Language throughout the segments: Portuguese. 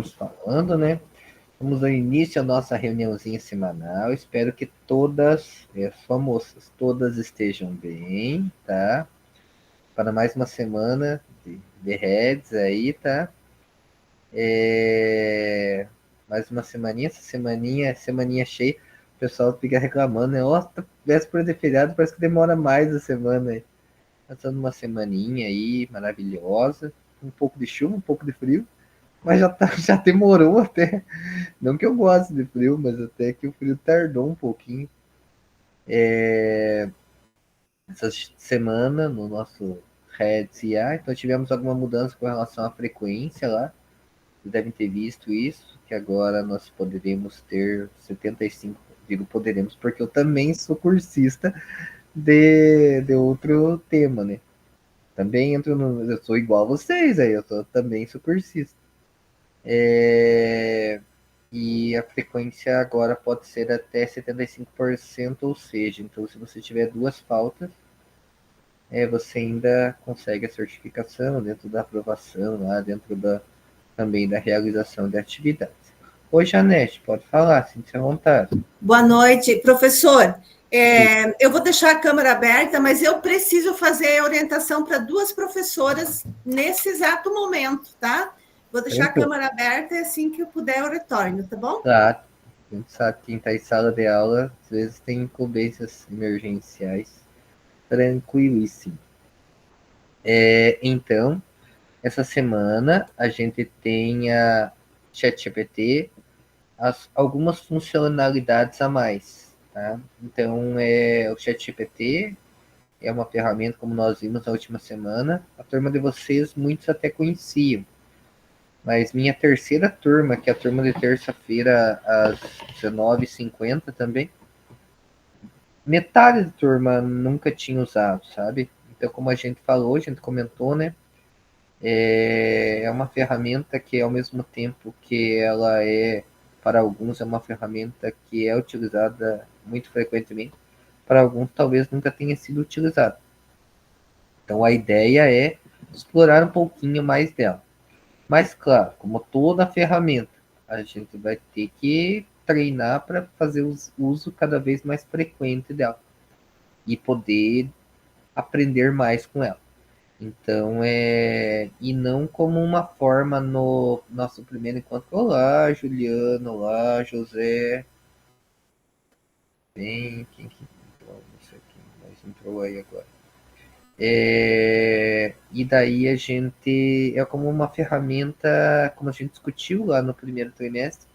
estamos falando, né? Vamos dar início à nossa reuniãozinha semanal. Espero que todas, só moças, todas estejam bem, tá? Para mais uma semana de Reds aí, tá? Mais uma semaninha, essa semaninha cheia. O pessoal fica reclamando, né? Nossa, véspera de feriado, parece que demora mais a semana aí. Passando uma semaninha aí, maravilhosa. Um pouco de chuva, um pouco de frio. Mas já demorou até. Não que eu goste de frio, mas até que o frio tardou um pouquinho. Essa semana, no nosso Red CA, então tivemos alguma mudança com relação à frequência lá. Vocês devem ter visto isso, que agora nós poderemos ter 75, digo poderemos, porque eu também sou cursista de outro tema, né? Também entro no. Eu sou igual a vocês aí, também sou cursista. E a frequência agora pode ser até 75%, ou seja, então se você tiver duas faltas, você ainda consegue a certificação dentro da aprovação, lá dentro também da realização de atividades. Oi, Janete, pode falar, sinta-se à vontade. Boa noite, professor. Eu vou deixar a câmera aberta, mas eu preciso fazer a orientação para duas professoras nesse exato momento, tá? Vou deixar a câmera aberta e assim que eu puder eu retorno, tá bom? Tá. A gente sabe que quem está em sala de aula, às vezes tem incumbências emergenciais. Tranquilíssimo. Então, essa semana a gente tem a ChatGPT, algumas funcionalidades a mais, tá? Então, o ChatGPT é uma ferramenta, como nós vimos na última semana, a turma de vocês, muitos até conheciam, mas minha terceira turma, que é a turma de terça-feira, às 19h50 também, metade da turma nunca tinha usado, sabe? Então, como a gente falou, a gente comentou, né? É uma ferramenta que, ao mesmo tempo que ela para alguns, é uma ferramenta que é utilizada muito frequentemente, para alguns talvez nunca tenha sido utilizada. Então, a ideia é explorar um pouquinho mais dela. Mas, claro, como toda ferramenta, a gente vai ter que treinar para fazer o uso cada vez mais frequente dela e poder aprender mais com ela. Então, e não como uma forma no nosso primeiro encontro. Olá, Juliano, olá, José. Bem, quem que entrou? Não sei quem mais entrou aí agora. E daí a gente, como uma ferramenta, como a gente discutiu lá no primeiro trimestre,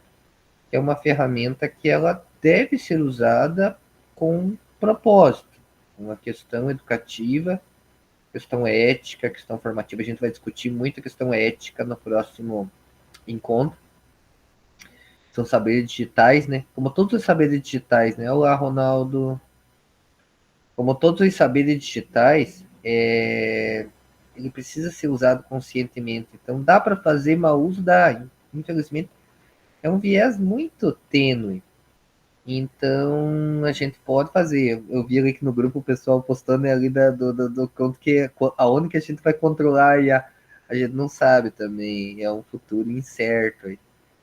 é uma ferramenta que ela deve ser usada com propósito, uma questão educativa, questão ética, questão formativa. A gente vai discutir muito a questão ética no próximo encontro. São saberes digitais, né? Como todos os saberes digitais, né? Olá, Ronaldo. Como todos os saberes digitais, ele precisa ser usado conscientemente. Então, dá para fazer mau uso? Dá. Infelizmente, é um viés muito tênue. Então, a gente pode fazer. Eu vi ali que no grupo o pessoal postando ali do conto que aonde que a gente vai controlar e a gente não sabe também. É um futuro incerto.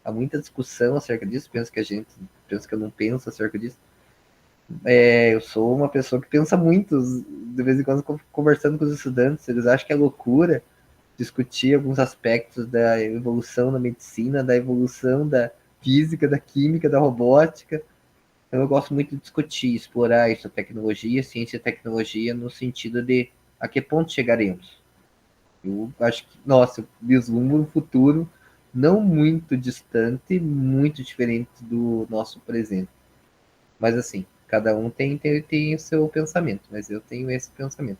Há muita discussão acerca disso. Penso que eu não penso acerca disso. Eu sou uma pessoa que pensa muito, de vez em quando conversando com os estudantes, eles acham que é loucura discutir alguns aspectos da evolução da medicina, da evolução da física, da química, da robótica. Então eu gosto muito de discutir, explorar isso, tecnologia, ciência e tecnologia, no sentido de a que ponto chegaremos. Eu acho que, nossa, eu vislumbro um futuro não muito distante, muito diferente do nosso presente. Mas assim, cada um tem o seu pensamento, mas eu tenho esse pensamento.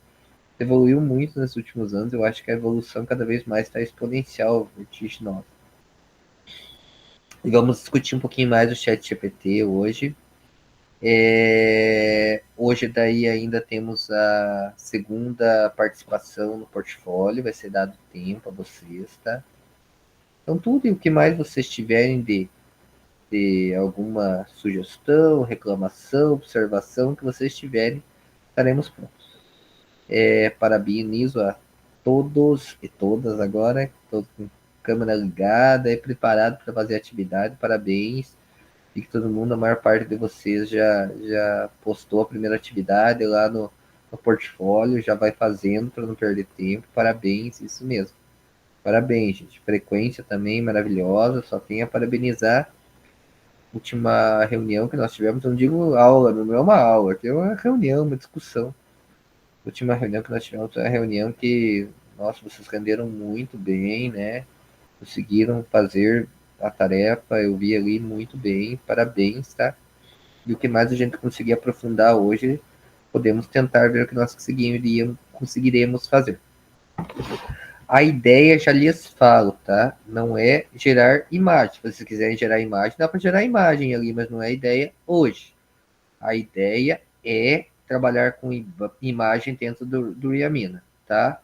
Evoluiu muito nos últimos anos, eu acho que a evolução cada vez mais está exponencial, vertiginosa. E vamos discutir um pouquinho mais o ChatGPT hoje. Hoje daí ainda temos a segunda participação no portfólio, vai ser dado tempo a vocês, tá? Então tudo e o que mais vocês tiverem de alguma sugestão, reclamação, observação que vocês tiverem, estaremos prontos. Parabenizo a todos e todas agora, todos câmera ligada e preparado para fazer atividade. Parabéns. E que todo mundo, a maior parte de vocês já postou a primeira atividade lá no portfólio, já vai fazendo para não perder tempo. Parabéns, isso mesmo. Parabéns, gente. Frequência também maravilhosa, só tenho a parabenizar. Última reunião que nós tivemos, não digo aula, não é uma aula, é uma reunião, uma discussão. Última reunião que nós tivemos foi uma reunião que, nossa, vocês renderam muito bem, né? Conseguiram fazer a tarefa, eu vi ali muito bem, parabéns, tá? E o que mais a gente conseguir aprofundar hoje, podemos tentar ver o que nós conseguiremos fazer. A ideia, já lhes falo, tá? Não é gerar imagem. Se vocês quiserem gerar imagem, dá para gerar imagem ali, mas não é a ideia hoje. A ideia é trabalhar com imagem dentro do Yamina, tá?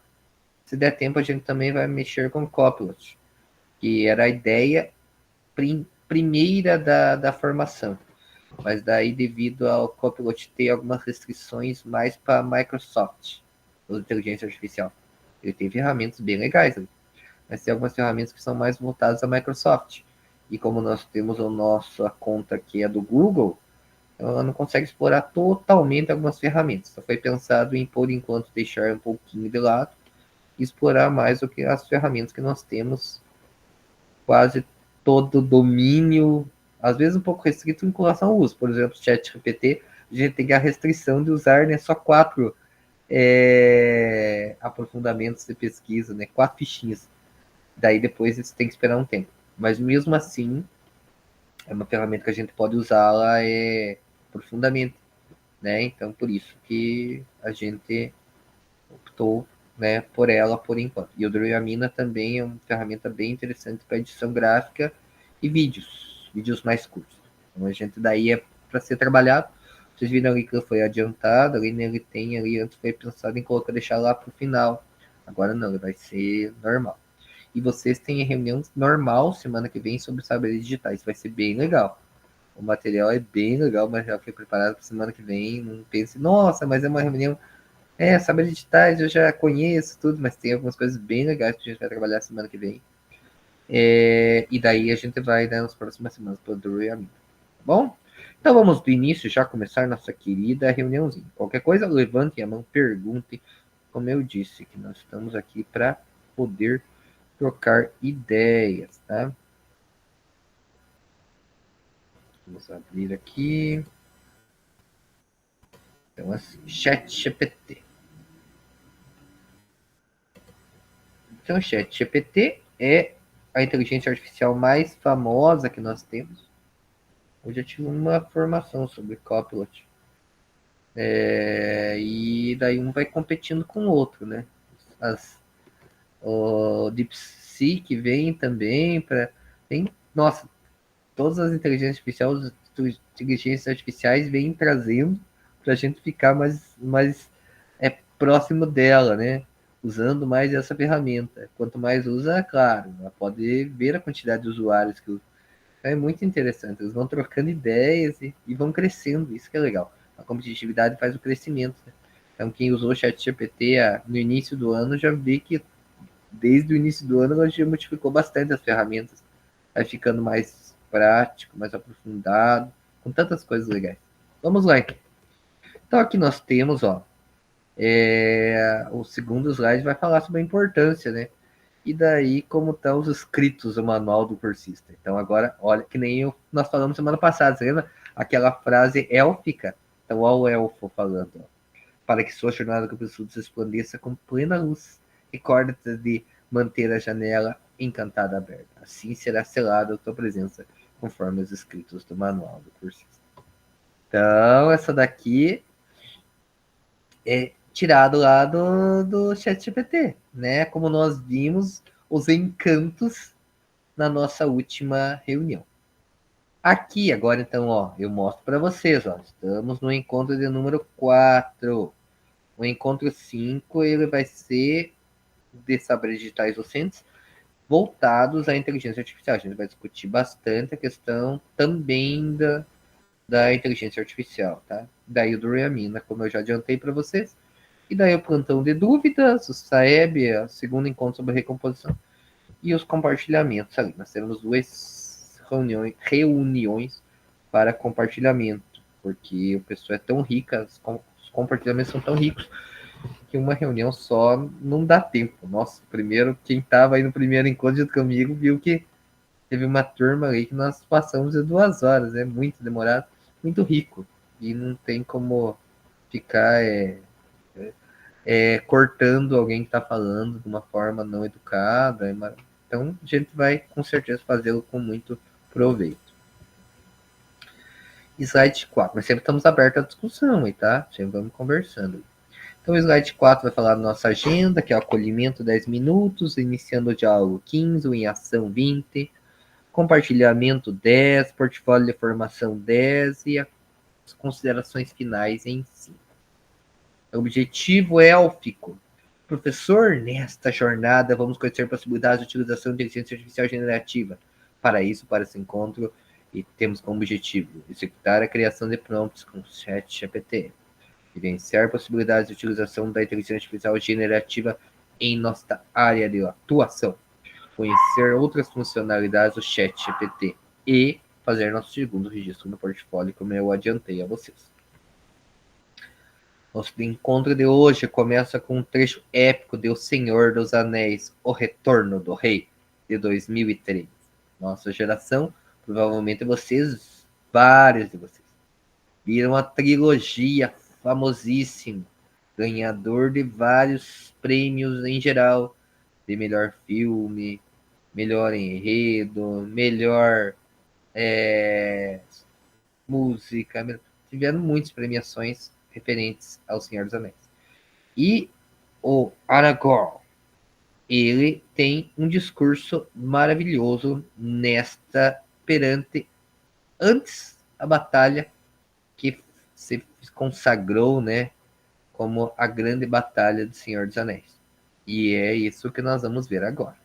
Se der tempo, a gente também vai mexer com Copilot, que era a ideia primeira da formação. Mas daí, devido ao Copilot ter algumas restrições mais para Microsoft, ou inteligência artificial, ele tem ferramentas bem legais ali, mas tem algumas ferramentas que são mais voltadas à Microsoft. E como nós temos a nossa conta que é do Google, ela não consegue explorar totalmente algumas ferramentas. Só foi pensado em, por enquanto, deixar um pouquinho de lado e explorar mais do que as ferramentas que nós temos, quase todo o domínio, às vezes um pouco restrito em relação ao uso. Por exemplo, o ChatGPT, a gente tem a restrição de usar, né, só 4 aprofundamentos de pesquisa, né, 4 fichinhas. Daí depois você tem que esperar um tempo. Mas mesmo assim, é uma ferramenta que a gente pode usá-la profundamente, né? Então, por isso que a gente optou, né, por ela por enquanto. E o Druyamina também é uma ferramenta bem interessante para edição gráfica e vídeos mais curtos. Então, a gente daí é para ser trabalhado. Vocês viram ali que foi adiantado, ali nele tem ali, antes foi pensado em colocar, deixar lá para o final. Agora não, ele vai ser normal. E vocês têm reunião normal semana que vem sobre saberes digitais. Vai ser bem legal. O material é bem legal, mas já foi preparado para semana que vem. Não pense, nossa, mas é uma reunião. Saberes digitais eu já conheço tudo, mas tem algumas coisas bem legais que a gente vai trabalhar semana que vem. E daí a gente vai, né, nas próximas semanas para o Drew e a mim. Tá bom? Então vamos do início já começar nossa querida reuniãozinha. Qualquer coisa, levantem a mão, perguntem. Como eu disse, que nós estamos aqui para poder trocar ideias, tá? Vamos abrir aqui. Então, ChatGPT. Então, o ChatGPT é a inteligência artificial mais famosa que nós temos. Eu já tive uma formação sobre Copilot. E daí um vai competindo com o outro, né? O DeepSeek vem também para... Nossa, todas as inteligências artificiais vêm trazendo para a gente ficar mais próximo dela, né? Usando mais essa ferramenta. Quanto mais usa, claro, ela pode ver a quantidade de usuários que usa. É muito interessante. Eles vão trocando ideias e vão crescendo. Isso que é legal. A competitividade faz o crescimento. Né? Então, quem usou o ChatGPT no início do ano já vê que desde o início do ano ela já multiplicou bastante as ferramentas. Vai ficando mais prático, mais aprofundado, com tantas coisas legais. Vamos lá, então. Então, aqui nós temos, ó, o segundo slide vai falar sobre a importância, né? E daí, como estão os escritos do manual do cursista. Então, agora, olha, que nem nós falamos semana passada, você lembra? Aquela frase élfica. Então, olha o elfo falando, ó. Para que sua jornada com o estudo se resplandeça com plena luz. Recorda-te de manter a janela encantada aberta. Assim será selada a tua presença, conforme os escritos do manual do cursista. Então, essa daqui é tirado lá do ChatGPT, né? Como nós vimos os encantos na nossa última reunião. Aqui, agora, então, ó, eu mostro para vocês, ó, estamos no encontro de número 4. O encontro 5, ele vai ser de saberes digitais docentes voltados à inteligência artificial. A gente vai discutir bastante a questão também da inteligência artificial, tá? Daí o Druyamina, como eu já adiantei para vocês. E daí o plantão de dúvidas, o SAEB, o segundo encontro sobre recomposição. e os compartilhamentos ali. Nós temos 2 reuniões para compartilhamento, porque o pessoal é tão rica, os compartilhamentos são tão ricos, que uma reunião só não dá tempo. Nossa, primeiro, quem estava aí no primeiro encontro comigo viu que teve uma turma aí que nós passamos de 2 horas, é muito demorado, muito rico, e não tem como ficar cortando alguém que está falando de uma forma não educada. Então, a gente vai com certeza fazê-lo com muito proveito. Slide 4, mas sempre estamos abertos à discussão, aí, tá? Sempre vamos conversando. Então, o slide 4 vai falar da nossa agenda, que é o acolhimento 10 minutos, iniciando o diálogo 15, o em ação 20, compartilhamento 10, portfólio de formação 10 e as considerações finais em 5. O objetivo élfico. Professor, nesta jornada vamos conhecer possibilidades de utilização de inteligência artificial generativa. Para isso, para esse encontro, e temos como objetivo executar a criação de prompts com ChatGPT, vivenciar possibilidades de utilização da inteligência artificial generativa em nossa área de atuação, conhecer outras funcionalidades do ChatGPT e fazer nosso segundo registro no portfólio, como eu adiantei a vocês. Nosso encontro de hoje começa com um trecho épico de O Senhor dos Anéis, O Retorno do Rei, de 2003. Nossa geração, provavelmente vocês, vários de vocês, viram a trilogia famosíssima, ganhador de vários prêmios em geral, de melhor filme, melhor enredo, melhor música, tiveram muitas premiações referentes ao Senhor dos Anéis. E o Aragorn, ele tem um discurso maravilhoso antes a batalha que se consagrou, né, como a grande batalha do Senhor dos Anéis. E é isso que nós vamos ver agora.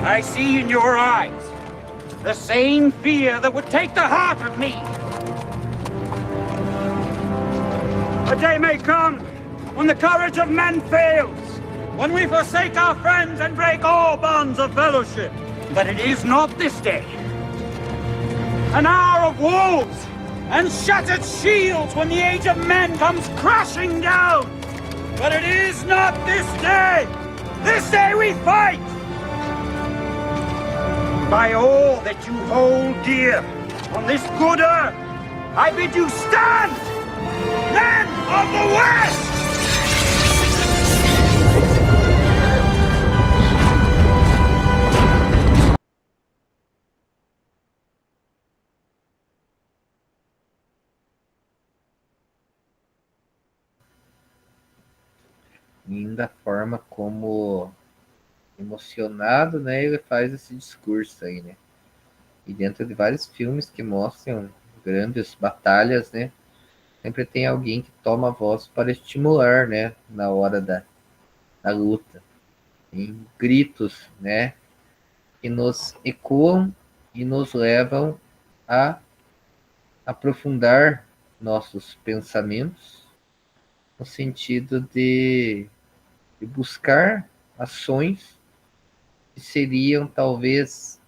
I see in your eyes the same fear that would take the heart of me. A day may come when the courage of men fails, when we forsake our friends and break all bonds of fellowship. But it is not this day. An hour of woes and shattered shields when the age of men comes crashing down. But it is not this day. This day we fight. By all that you hold dear on this good earth, I bid you stand, men of the West! Linda forma como emocionado, né, ele faz esse discurso aí, né? E dentro de vários filmes que mostram grandes batalhas, né, sempre tem alguém que toma a voz para estimular, né, na hora da luta. Tem gritos, né, que nos ecoam e nos levam a aprofundar nossos pensamentos no sentido de buscar ações que seriam talvez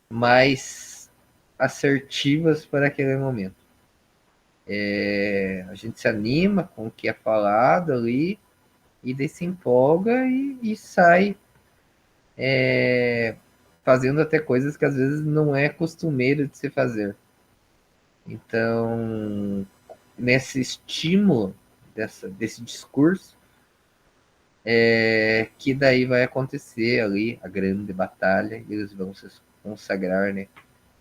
mais assertivas para aquele momento. A gente se anima com o que é falado ali e daí se empolga e sai fazendo até coisas que às vezes não é costumeiro de se fazer. Então, nesse estímulo desse discurso, que daí vai acontecer ali a grande batalha, eles vão se consagrar, né,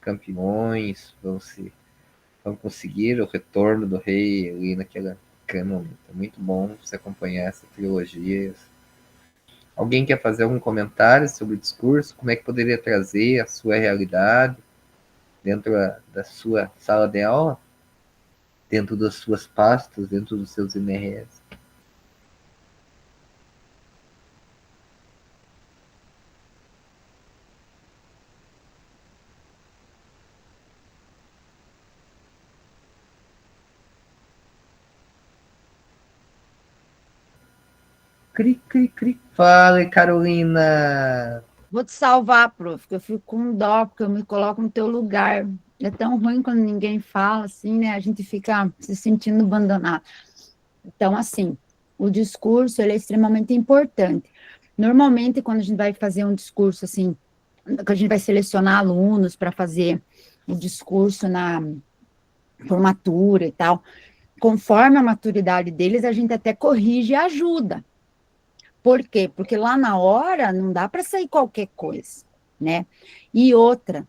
campeões, vão conseguir o retorno do rei ali naquele momento. É muito bom você acompanhar essa trilogia, Alguém quer fazer algum comentário sobre o discurso? Como é que poderia trazer a sua realidade dentro da sua sala de aula? Dentro das suas pastas, dentro dos seus MRS? Cri, cri, cri. Fala, Carolina! Vou te salvar, prof, que eu fico com dó, porque eu me coloco no teu lugar. É tão ruim quando ninguém fala, assim, né? A gente fica se sentindo abandonado. Então, assim, o discurso, ele é extremamente importante. Normalmente, quando a gente vai fazer um discurso, assim, que a gente vai selecionar alunos para fazer o discurso na formatura e tal, conforme a maturidade deles, a gente até corrige e ajuda. Por quê? Porque lá na hora não dá para sair qualquer coisa, né? E outra,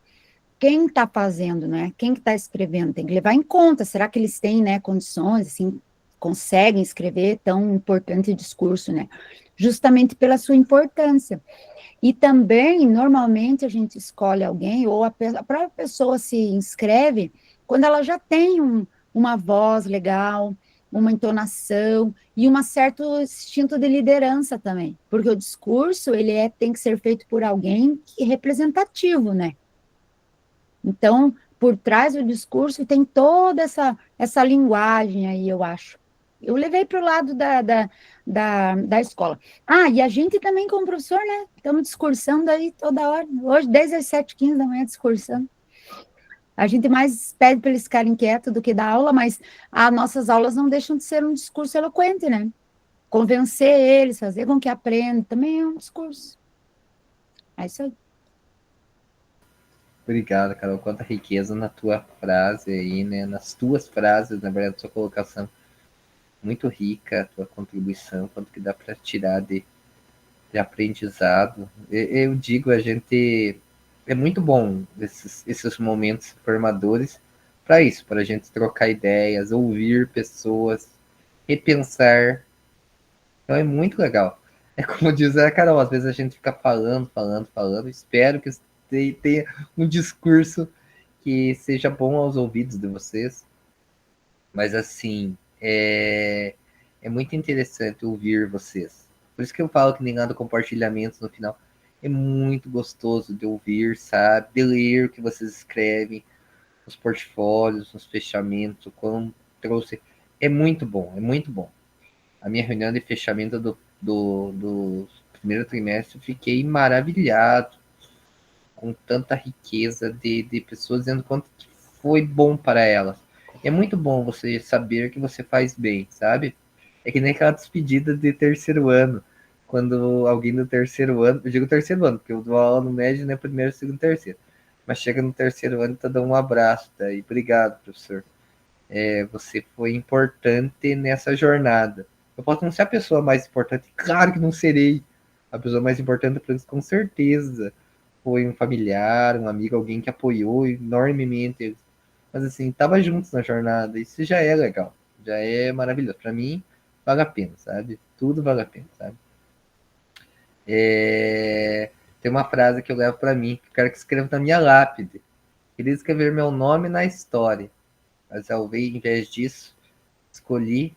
quem está fazendo, né? Quem que está escrevendo tem que levar em conta. Será que eles têm, né, condições, assim, conseguem escrever tão importante discurso, né? Justamente pela sua importância. E também, normalmente, a gente escolhe alguém, ou a própria pessoa se inscreve, quando ela já tem uma voz legal, uma entonação e um certo instinto de liderança também, porque o discurso, ele tem que ser feito por alguém que é representativo, né? Então, por trás do discurso tem toda essa linguagem aí, eu acho. Eu levei para o lado da escola. Ah, e a gente também, como professor, né? Estamos discursando aí toda hora. Hoje, desde as 7h15 da manhã, discursando. A gente mais pede para eles ficarem quietos do que dar aula, mas as nossas aulas não deixam de ser um discurso eloquente, né? Convencer eles, fazer com que aprendam, também é um discurso. É isso aí. Obrigado, Carol. Quanta riqueza na tua frase aí, né? Nas tuas frases, na verdade, sua colocação muito rica, a tua contribuição, quanto que dá para tirar de aprendizado. Eu digo, a gente é muito bom esses momentos formadores para isso, para a gente trocar ideias, ouvir pessoas, repensar. Então é muito legal. É como diz a Carol, às vezes a gente fica falando. Espero que tenha um discurso que seja bom aos ouvidos de vocês. Mas assim, é muito interessante ouvir vocês. Por isso que eu falo que nem lá do compartilhamento no final. É muito gostoso de ouvir, sabe? De ler o que vocês escrevem, os portfólios, os fechamentos, quando trouxe. É muito bom, é muito bom. A minha reunião de fechamento do primeiro trimestre, fiquei maravilhado com tanta riqueza de pessoas dizendo quanto foi bom para elas. É muito bom você saber que você faz bem, sabe? É que nem aquela despedida de terceiro ano. Quando alguém do terceiro ano, eu digo terceiro ano, porque eu dou aula no médio, né? Primeiro, segundo, terceiro. Mas chega no terceiro ano e tá dando um abraço. Daí, obrigado, professor. Você foi importante nessa jornada. Eu posso não ser a pessoa mais importante, claro que não serei. A pessoa mais importante para eles, com certeza. Foi um familiar, um amigo, alguém que apoiou enormemente eles. Mas assim, tava juntos na jornada, isso já é legal, já é maravilhoso. Para mim, vale a pena, sabe? Tudo vale a pena, sabe? Tem uma frase que eu levo para mim, que eu quero que escreva na minha lápide. Queria escrever meu nome na história, mas ao invés disso, escolhi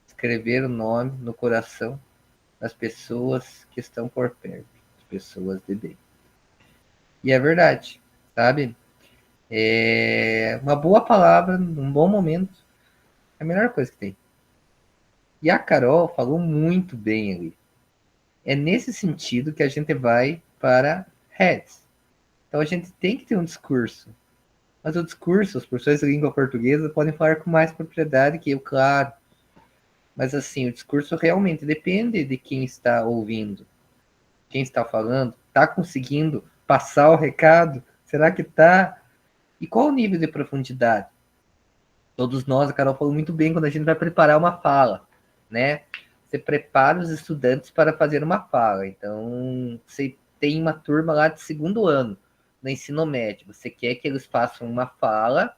escrever o nome no coração das pessoas que estão por perto, as pessoas de bem. E é verdade, sabe? Uma boa palavra, num bom momento, é a melhor coisa que tem. E a Carol falou muito bem ali. É nesse sentido que a gente vai para heads. Então a gente tem que ter um discurso. Mas o discurso, os professores de língua portuguesa podem falar com mais propriedade que eu, claro. Mas assim, o discurso realmente depende de quem está ouvindo. Quem está falando, está conseguindo passar o recado? Será que está? E qual o nível de profundidade? Todos nós, a Carol falou muito bem, quando a gente vai preparar uma fala, né? Você prepara os estudantes para fazer uma fala. Então, você tem uma turma lá de segundo ano, no ensino médio. Você quer que eles façam uma fala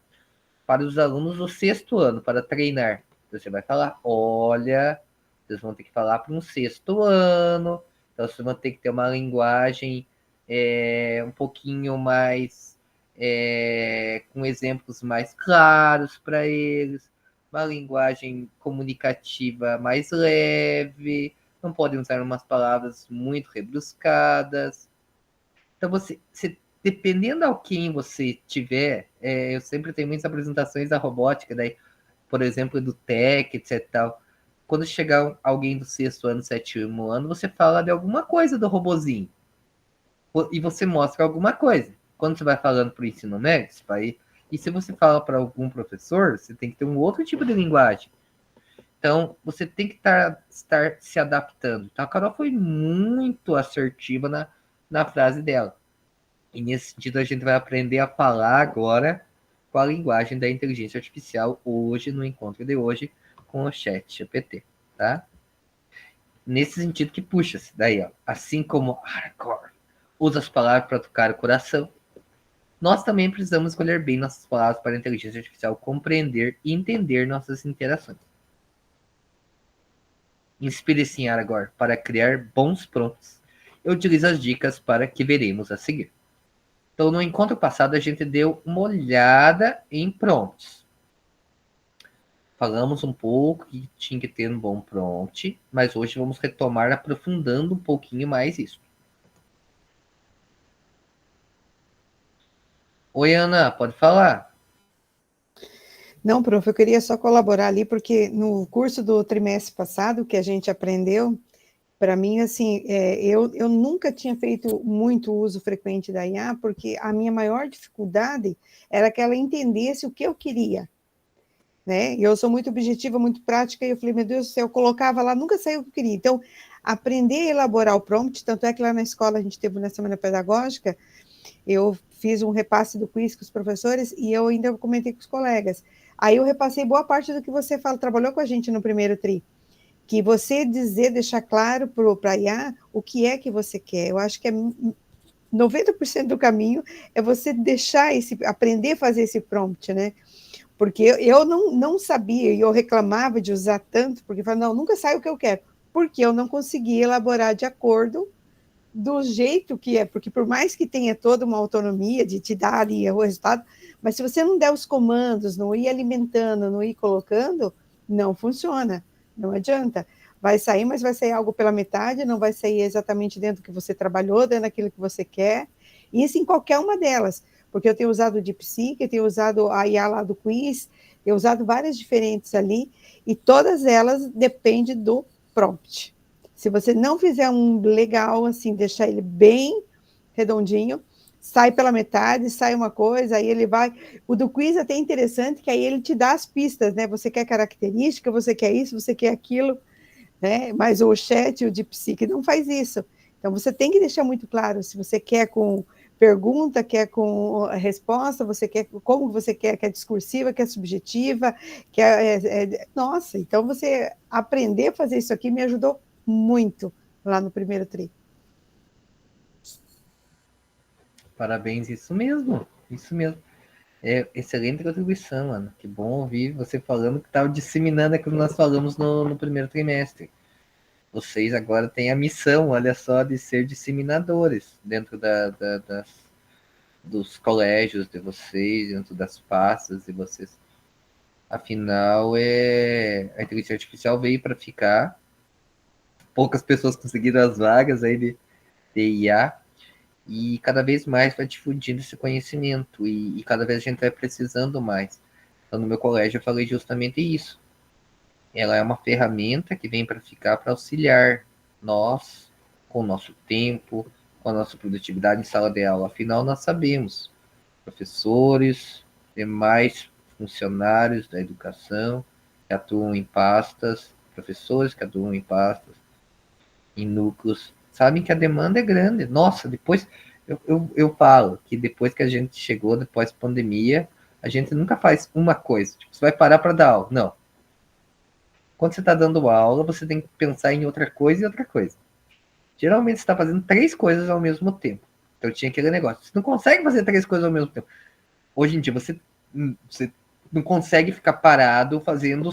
para os alunos do sexto ano, para treinar. Você vai falar, olha, vocês vão ter que falar para um sexto ano, Então, você vai ter que ter uma linguagem um pouquinho mais, com exemplos mais claros para eles, uma linguagem comunicativa mais leve, não podem usar umas palavras muito rebuscadas. Então, dependendo a quem você tiver, eu sempre tenho muitas apresentações da robótica, daí, por exemplo, do TEC, etc. Tal. Quando chegar alguém do 6º ano, 7º ano, você fala de alguma coisa do robozinho. E você mostra alguma coisa. Quando você vai falando para o ensino médio, e se você fala para algum professor, você tem que ter um outro tipo de linguagem. Então, você tem que estar se adaptando. Então, a Carol foi muito assertiva na frase dela. E nesse sentido, a gente vai aprender a falar agora com a linguagem da inteligência artificial hoje, no encontro de hoje, com o ChatGPT, tá? Nesse sentido que puxa-se daí, ó. Assim como hardcore usa as palavras para tocar o coração, nós também precisamos escolher bem nossas palavras para a inteligência artificial compreender e entender nossas interações. Inspire-se em Aragorn para criar bons prompts. Eu utilizo as dicas para que veremos a seguir. Então, no encontro passado, a gente deu uma olhada em prompts. Falamos um pouco que tinha que ter um bom prompt, mas hoje vamos retomar aprofundando um pouquinho mais isso. Oi, Ana, pode falar? Não, prof, eu queria só colaborar ali, porque no curso do trimestre passado, que a gente aprendeu, para mim, assim, eu nunca tinha feito muito uso frequente da IA, porque a minha maior dificuldade era que ela entendesse o que eu queria, né? E eu sou muito objetiva, muito prática, e eu falei, meu Deus do céu, eu colocava lá, nunca saiu o que eu queria. Então, aprender a elaborar o prompt, tanto é que lá na escola a gente teve na semana pedagógica, eu fiz um repasse do quiz com os professores e eu ainda comentei com os colegas. Aí eu repassei boa parte do que você trabalhou com a gente no primeiro tri, que você deixar claro para a IA o que é que você quer. Eu acho que 90% do caminho é você aprender a fazer esse prompt, né? Porque eu não sabia, e eu reclamava de usar tanto, porque eu falava, não, nunca sai o que eu quero, porque eu não conseguia elaborar de acordo do jeito que é, porque por mais que tenha toda uma autonomia de te dar ali o resultado, mas se você não der os comandos, não ir alimentando, não ir colocando, não funciona, não adianta. Vai sair, mas vai sair algo pela metade, não vai sair exatamente dentro do que você trabalhou, dentro daquilo que você quer, e isso em qualquer uma delas, porque eu tenho usado o DeepSeek, eu tenho usado a IA lá do quiz, eu tenho usado várias diferentes ali, e todas elas dependem do prompt. Se você não fizer um legal, assim, deixar ele bem redondinho, sai pela metade, sai uma coisa, aí ele vai... O do quiz é até interessante, que aí ele te dá as pistas, né? Você quer característica, você quer isso, você quer aquilo, né? Mas o chat, o DeepSeek não faz isso. Então, você tem que deixar muito claro se você quer com pergunta, quer com resposta, você quer como você quer discursiva, quer subjetiva, nossa, então você aprender a fazer isso aqui me ajudou muito lá no primeiro tri. Parabéns, isso mesmo, isso mesmo. Excelente contribuição, Ana. Que bom ouvir você falando que estava disseminando aquilo que nós falamos no primeiro trimestre. Vocês agora têm a missão, olha só, de ser disseminadores dentro dos colégios de vocês, dentro das pastas de vocês. Afinal, a inteligência artificial veio para ficar. Poucas pessoas conseguiram as vagas aí de IA, e cada vez mais vai difundindo esse conhecimento, e cada vez a gente vai precisando mais. Então, no meu colégio eu falei justamente isso. Ela é uma ferramenta que vem para ficar, para auxiliar nós, com o nosso tempo, com a nossa produtividade em sala de aula. Afinal, nós sabemos, professores, demais funcionários da educação que atuam em pastas, professores que atuam em pastas, em núcleos, sabem que a demanda é grande. Nossa, depois eu falo que depois que a gente chegou, depois da pandemia, a gente nunca faz uma coisa. Tipo, você vai parar para dar aula. Não. Quando você está dando aula, você tem que pensar em outra coisa e outra coisa. Geralmente você está fazendo 3 coisas ao mesmo tempo. Então tinha aquele negócio. Você não consegue fazer 3 coisas ao mesmo tempo. Hoje em dia você não consegue ficar parado fazendo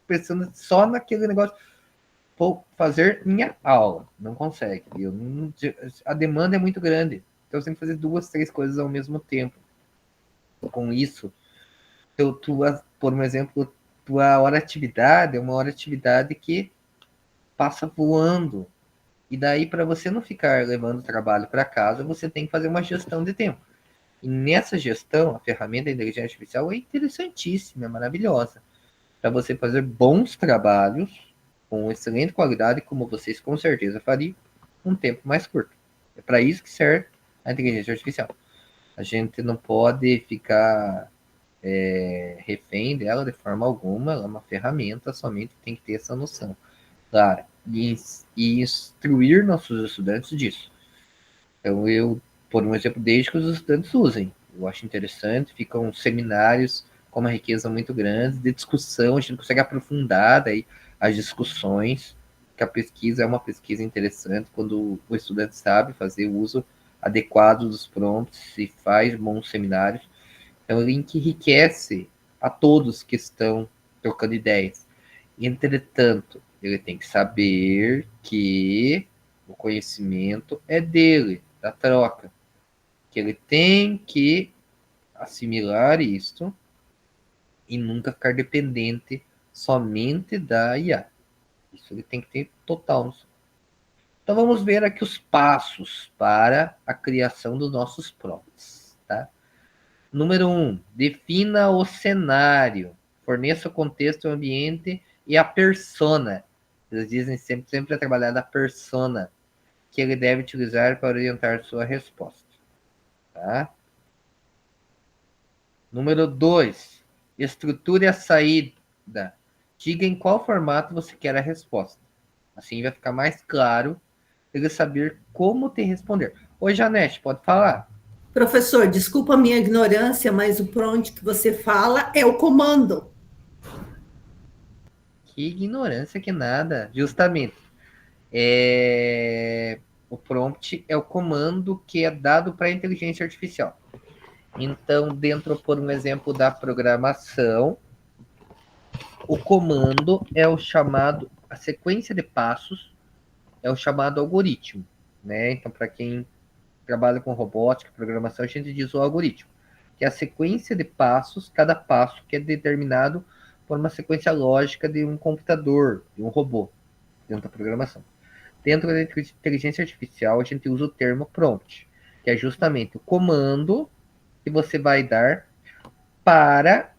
pensando só naquele negócio. fazer minha aula. Não consegue. A demanda é muito grande. Então, você tem que fazer 2, 3 coisas ao mesmo tempo. Com isso, por um exemplo, tua hora atividade é uma hora atividade que passa voando. E daí, para você não ficar levando trabalho para casa, você tem que fazer uma gestão de tempo. E nessa gestão, a ferramenta da inteligência artificial é interessantíssima, é maravilhosa. Para você fazer bons trabalhos, com excelente qualidade, como vocês com certeza fariam, um tempo mais curto. É para isso que serve a inteligência artificial. A gente não pode ficar refém dela de forma alguma, ela é uma ferramenta, somente tem que ter essa noção. Claro, e instruir nossos estudantes disso. Então, eu, por um exemplo, desde que os estudantes usem. Eu acho interessante, ficam seminários com uma riqueza muito grande de discussão, a gente consegue aprofundar daí as discussões, que a pesquisa é uma pesquisa interessante, quando o estudante sabe fazer o uso adequado dos prompts e faz bons seminários. Então, ele enriquece a todos que estão trocando ideias. Entretanto, ele tem que saber que o conhecimento é dele, da troca. Que ele tem que assimilar isto e nunca ficar dependente somente da IA. Isso ele tem que ter total noção. Então, vamos ver aqui os passos para a criação dos nossos prompts, tá? Número 1, defina o cenário. Forneça o contexto, o ambiente e a persona. Eles dizem sempre a trabalhar da persona que ele deve utilizar para orientar sua resposta. Tá? Número 2, estruture a saída. Diga em qual formato você quer a resposta. Assim vai ficar mais claro ele saber como te responder. Oi, Janete, pode falar? Professor, desculpa a minha ignorância, mas o prompt que você fala é o comando. Que ignorância que nada. Justamente. O prompt é o comando que é dado para a inteligência artificial. Então, dentro, por um exemplo, da programação, o comando é o chamado, a sequência de passos é o chamado algoritmo, né? Então, para quem trabalha com robótica, programação, a gente diz o algoritmo, que é a sequência de passos, cada passo que é determinado por uma sequência lógica de um computador, de um robô, dentro da programação. Dentro da inteligência artificial, a gente usa o termo prompt, que é justamente o comando que você vai dar para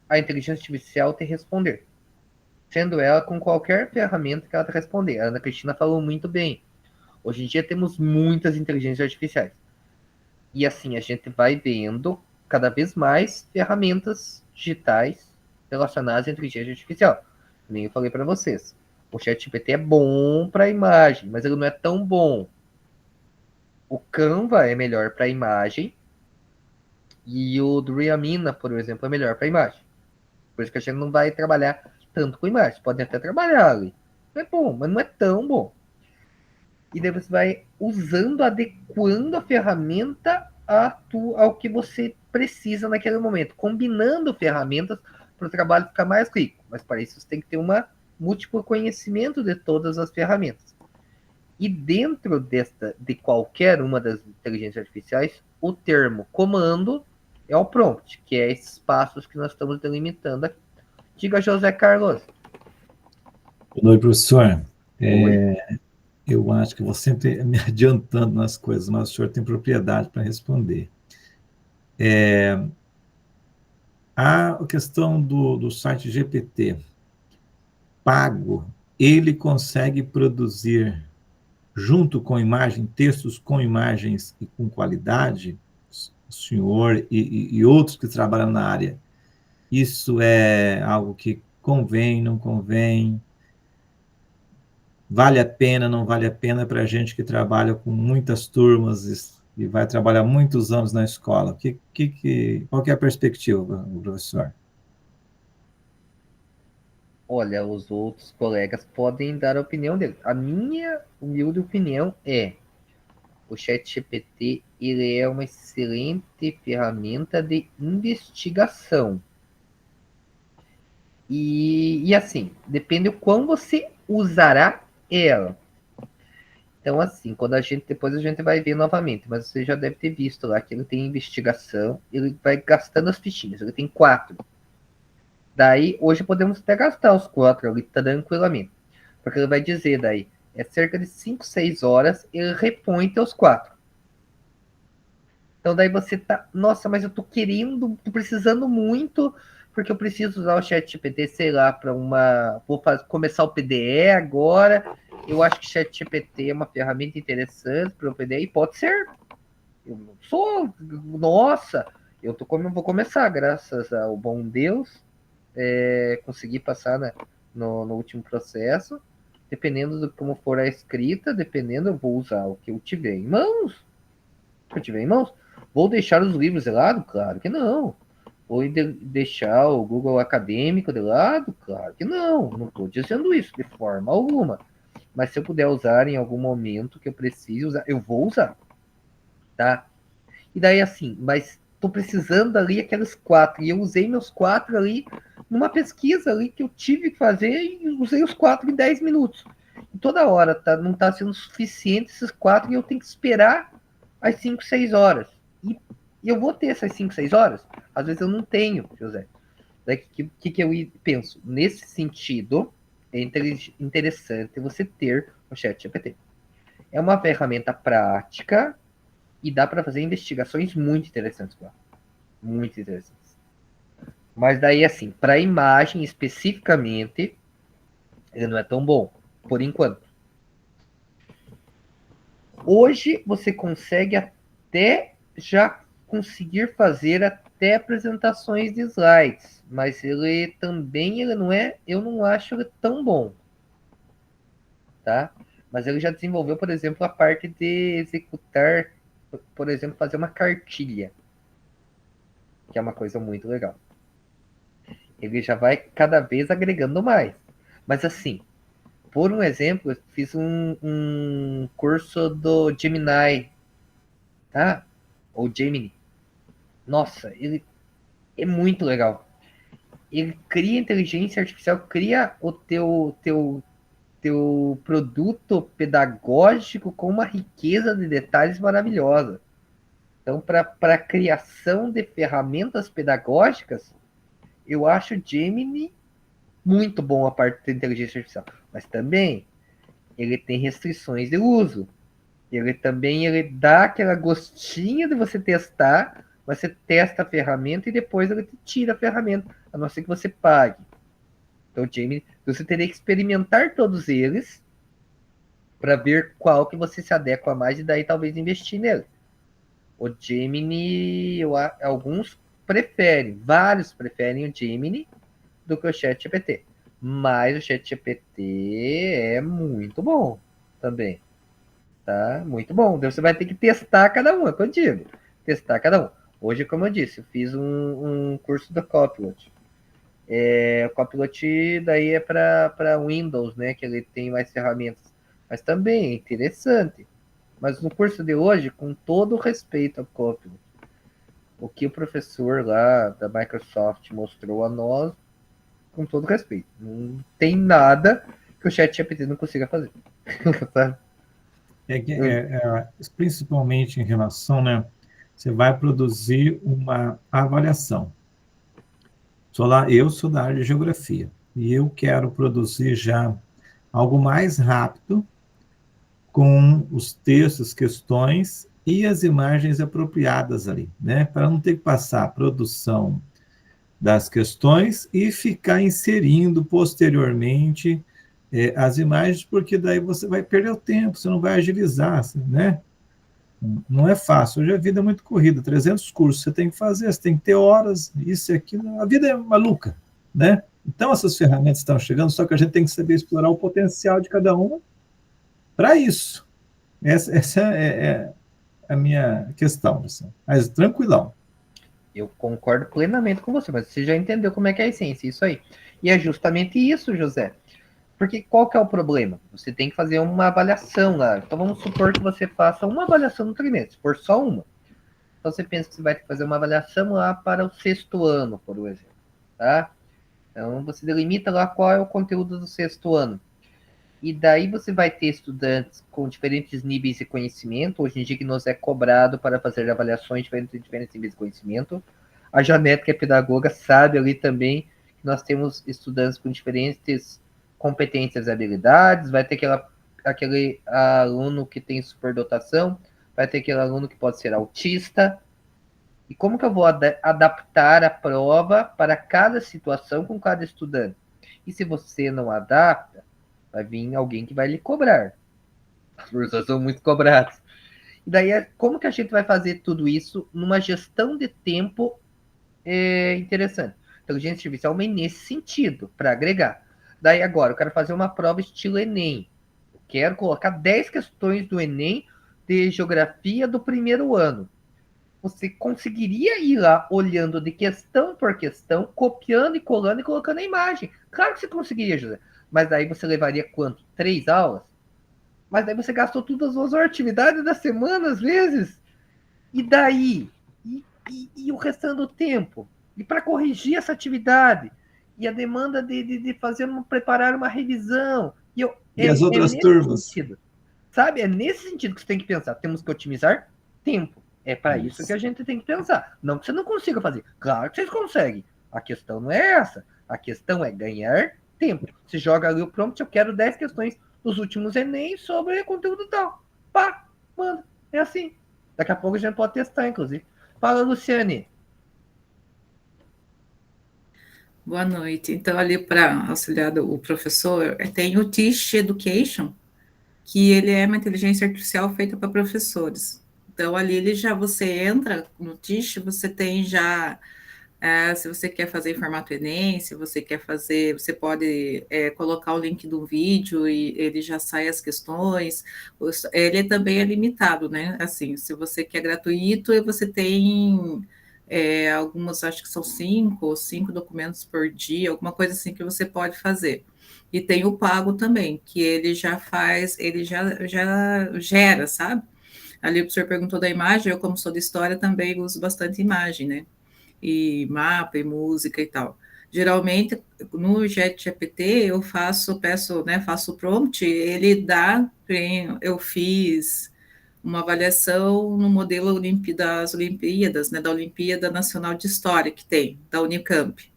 a inteligência artificial te responder, sendo ela com qualquer ferramenta que ela te responder. A Ana Cristina falou muito bem. Hoje em dia temos muitas inteligências artificiais. E assim, a gente vai vendo cada vez mais ferramentas digitais relacionadas à inteligência artificial. Nem eu falei para vocês. O ChatGPT é bom para imagem, mas ele não é tão bom. O Canva é melhor para imagem e o Driamina, por exemplo, é melhor para imagem. Por isso que a gente não vai trabalhar tanto com imagem. Pode até trabalhar ali. É bom, mas não é tão bom. E daí você vai usando, adequando a ferramenta ao que você precisa naquele momento, combinando ferramentas para o trabalho ficar mais rico. Mas para isso você tem que ter uma múltiplo conhecimento de todas as ferramentas. E dentro de qualquer uma das inteligências artificiais, o termo comando é o prompt, que é esses passos que nós estamos delimitando aqui. Diga, José Carlos. Oi, professor. Eu acho que vou sempre me adiantando nas coisas, mas o senhor tem propriedade para responder. A questão do site GPT pago, ele consegue produzir, junto com imagem, textos com imagens e com qualidade? O senhor e outros que trabalham na área, isso é algo que convém, não convém? Vale a pena, não vale a pena para a gente que trabalha com muitas turmas e vai trabalhar muitos anos na escola? Qual que é a perspectiva, professor? Olha, os outros colegas podem dar a opinião deles. A minha humilde opinião é: o ChatGPT ele é uma excelente ferramenta de investigação. E assim, depende o quão você usará ela. Então, assim, depois a gente vai ver novamente, mas você já deve ter visto lá que ele tem investigação, ele vai gastando as fichinhas, ele tem 4. Daí, hoje podemos até gastar os 4 ali tranquilamente, porque ele vai dizer daí, é cerca de 5, 6 horas, ele repõe teus 4. Então daí você tá, nossa, mas eu tô precisando muito, porque eu preciso usar o ChatGPT, sei lá, para começar o PDE agora. Eu acho que o ChatGPT é uma ferramenta interessante para o PDE, pode ser. Eu não sou, nossa, vou começar, graças ao bom Deus, conseguir passar, né, no último processo. Dependendo de como for a escrita, eu vou usar o que eu tiver em mãos. Vou deixar os livros de lado? Claro que não. Vou deixar o Google Acadêmico de lado? Claro que não. Não estou dizendo isso de forma alguma. Mas se eu puder usar em algum momento que eu precise usar, eu vou usar. Tá? E daí assim, mas estou precisando ali aqueles 4. E eu usei meus 4 ali numa pesquisa ali que eu tive que fazer e usei os 4 em 10 minutos. E toda hora não está sendo suficiente esses 4 e eu tenho que esperar às 5, 6 horas. E eu vou ter essas 5, 6 horas? Às vezes eu não tenho, José. Daí que eu penso? Nesse sentido, é interessante você ter o ChatGPT. É uma ferramenta prática e dá para fazer investigações muito interessantes com ela. Muito interessantes. Mas daí, assim, para imagem especificamente, ele não é tão bom, por enquanto. Hoje você consegue até já conseguir fazer até apresentações de slides, mas ele não é, eu não acho ele tão bom, tá? Mas ele já desenvolveu, por exemplo, a parte de executar, por exemplo, fazer uma cartilha, que é uma coisa muito legal. Ele já vai cada vez agregando mais. Mas assim, por um exemplo, eu fiz um curso do Gemini, tá? Ou Gemini. Nossa, ele é muito legal. Ele cria inteligência artificial, cria o teu produto pedagógico com uma riqueza de detalhes maravilhosa. Então, para a criação de ferramentas pedagógicas, eu acho o Gemini muito bom a parte da inteligência artificial. Mas também ele tem restrições de uso. Ele dá aquela gostinha de você testar, você testa a ferramenta e depois ele te tira a ferramenta, a não ser que você pague. Então, Gemini, você teria que experimentar todos eles para ver qual que você se adequa mais e daí talvez investir nele. O Gemini, alguns vários preferem o Gemini do que o ChatGPT. Mas o ChatGPT é muito bom também. Tá? Muito bom. Então você vai ter que testar cada um, é o que eu digo. Testar cada um. Hoje, como eu disse, eu fiz um curso do Copilot. O Copilot daí é para Windows, né? Que ele tem mais ferramentas. Mas também é interessante. Mas no curso de hoje, com todo o respeito ao Copilot, o que o professor lá da Microsoft mostrou a nós, com todo respeito, não tem nada que o ChatGPT não consiga fazer. Principalmente em relação, né? Você vai produzir uma avaliação. Eu sou da área de geografia e eu quero produzir já algo mais rápido com os textos, questões e as imagens apropriadas ali, né? Para não ter que passar a produção das questões e ficar inserindo posteriormente as imagens, porque daí você vai perder o tempo, você não vai agilizar, né? Não é fácil. Hoje a vida é muito corrida, 300 cursos você tem que fazer, você tem que ter horas, isso e aquilo, a vida é maluca, né? Então essas ferramentas estão chegando, só que a gente tem que saber explorar o potencial de cada uma para isso. Essa é a minha questão, assim. Mas tranquilão. Eu concordo plenamente com você, mas você já entendeu como é que é a essência, isso aí. E é justamente isso, José. Porque qual que é o problema? Você tem que fazer uma avaliação lá. Então vamos supor que você faça uma avaliação no trimestre, se for só uma. Então você pensa que você vai ter que fazer uma avaliação lá para o 6º ano, por exemplo. Tá? Então você delimita lá qual é o conteúdo do 6º ano. E daí você vai ter estudantes com diferentes níveis de conhecimento. Hoje em dia que nos é cobrado para fazer avaliações de diferentes níveis de conhecimento. A Janete, que é pedagoga, sabe ali também que nós temos estudantes com diferentes competências e habilidades. Vai ter aquele aluno que tem superdotação, vai ter aquele aluno que pode ser autista. E como que eu vou adaptar a prova para cada situação com cada estudante? E se você não adapta, vai vir alguém que vai lhe cobrar. As professores são muito cobradas. E daí, como que a gente vai fazer tudo isso numa gestão de tempo interessante? Inteligência artificial vem nesse sentido, para agregar. Daí agora, eu quero fazer uma prova estilo Enem. Eu quero colocar 10 questões do Enem de geografia do primeiro ano. Você conseguiria ir lá olhando de questão por questão, copiando e colando e colocando a imagem. Claro que você conseguiria, José. Mas daí você levaria quanto? 3 aulas? Mas daí você gastou todas as atividades da semana, às vezes. E daí? E o restante do tempo? E para corrigir essa atividade? E a demanda de preparar uma revisão? E as outras nesse turmas? sentido. Sabe? É nesse sentido que você tem que pensar. Temos que otimizar tempo. É para isso que a gente tem que pensar. Não que você não consiga fazer. Claro que vocês conseguem. A questão não é essa. A questão é ganhar tempo. Você joga ali o prompt, eu quero 10 questões dos últimos Enem sobre conteúdo tal. Pá, manda. É assim. Daqui a pouco a gente pode testar, inclusive. Fala, Luciane. Boa noite. Então, ali para auxiliar o professor, tem o Teach Education, que ele é uma inteligência artificial feita para professores. Então, ali você entra no Teach, você tem já, se você quer fazer em formato Enem, se você quer fazer, você pode colocar o link do vídeo e ele já sai as questões. Ele também é limitado, né? Assim, se você quer gratuito, você tem algumas, acho que são 5 documentos por dia, alguma coisa assim que você pode fazer. E tem o pago também, que ele já faz, ele já gera, sabe? Ali o professor perguntou da imagem, eu, como sou de história, também uso bastante imagem, né? E mapa, e música e tal. Geralmente, no ChatGPT, eu faço o prompt, ele dá, eu fiz uma avaliação no modelo das Olimpíadas, né, da Olimpíada Nacional de História que tem, da Unicamp.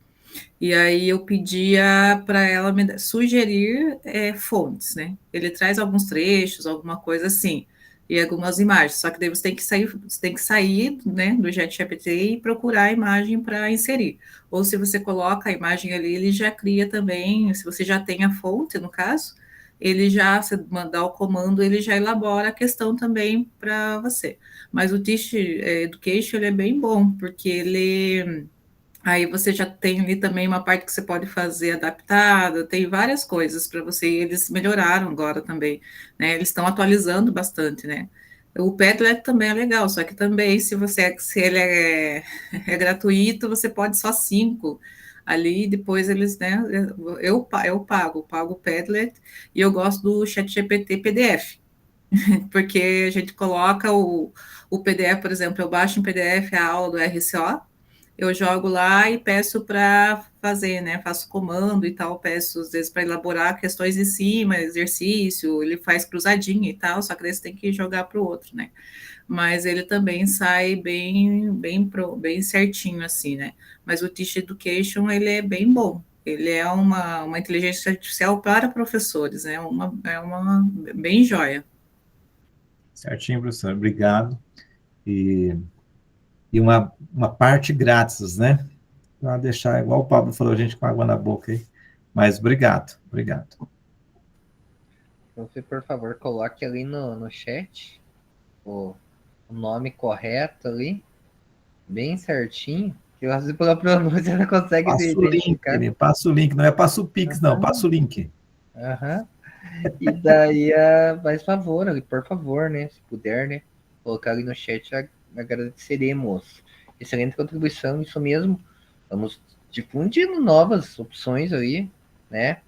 E aí eu pedia para ela me sugerir fontes, né? Ele traz alguns trechos, alguma coisa assim, e algumas imagens. Só que daí você tem que sair, né, do ChatGPT e procurar a imagem para inserir. Ou se você coloca a imagem ali, ele já cria também. Se você já tem a fonte, no caso, ele já, se mandar o comando, ele já elabora a questão também para você. Mas o Teach Education ele é bem bom, porque ele aí você já tem ali também uma parte que você pode fazer adaptada, tem várias coisas para você, e eles melhoraram agora também, né? Eles estão atualizando bastante, né? O Padlet também é legal, só que também, se ele é gratuito, você pode só 5 ali, depois eles, né? Eu pago o Padlet e eu gosto do ChatGPT PDF, porque a gente coloca o PDF, por exemplo, eu baixo em PDF a aula do RCO, eu jogo lá e peço para fazer, né? Faço comando e tal, peço às vezes para elaborar questões em cima, exercício, ele faz cruzadinha e tal, só que daí você tem que jogar para o outro, né? Mas ele também sai bem certinho, assim, né? Mas o Teach Education, ele é bem bom. Ele é uma inteligência artificial para professores, né? É uma bem joia. Certinho, professor. Obrigado. E uma parte grátis, né? Para deixar, igual o Pablo falou, a gente com água na boca aí. Mas obrigado. Você, por favor, coloque ali no chat o nome correto ali, bem certinho, que eu às vezes pela pronúncia não consegue identificar. Passa o link, não é passa o Pix, não, passa o link. E daí, faz favor, ali, por favor, né? Se puder, né? Colocar ali no chat, agradeceremos. Excelente contribuição, isso mesmo. Vamos difundindo novas opções aí, né?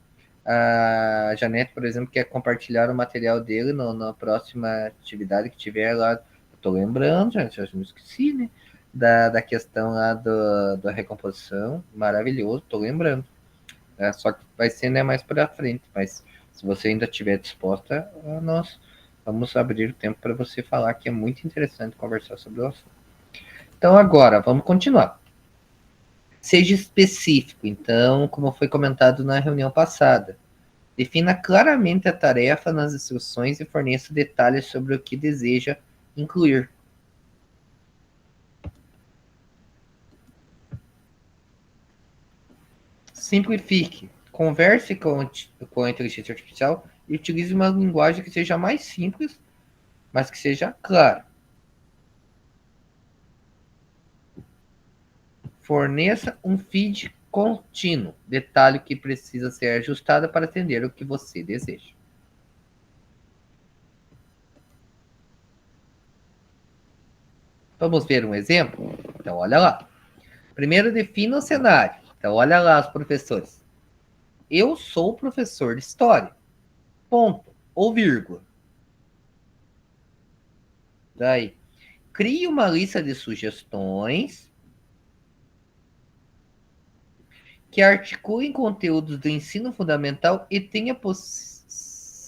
A Janete, por exemplo, quer compartilhar o material dele na próxima atividade que tiver lá. Eu tô lembrando, já não esqueci, né? Da questão lá da recomposição. Maravilhoso, tô lembrando. Só que vai ser, né, mais pra frente, mas Se você ainda estiver disposta, nós vamos abrir o tempo para você falar, que é muito interessante conversar sobre o assunto. Então, agora, vamos continuar. Seja específico, então, como foi comentado na reunião passada. Defina claramente a tarefa nas instruções e forneça detalhes sobre o que deseja incluir. Simplifique. Converse com a inteligência artificial e utilize uma linguagem que seja mais simples, mas que seja clara. Forneça um feed contínuo, detalhe que precisa ser ajustado para atender o que você deseja. Vamos ver um exemplo? Então, olha lá. Primeiro, defina o cenário. Então, olha lá, os professores. Eu sou professor de história. Ponto. Ou vírgula. Daí, crie uma lista de sugestões que articulem conteúdos do ensino fundamental e tenha possíveis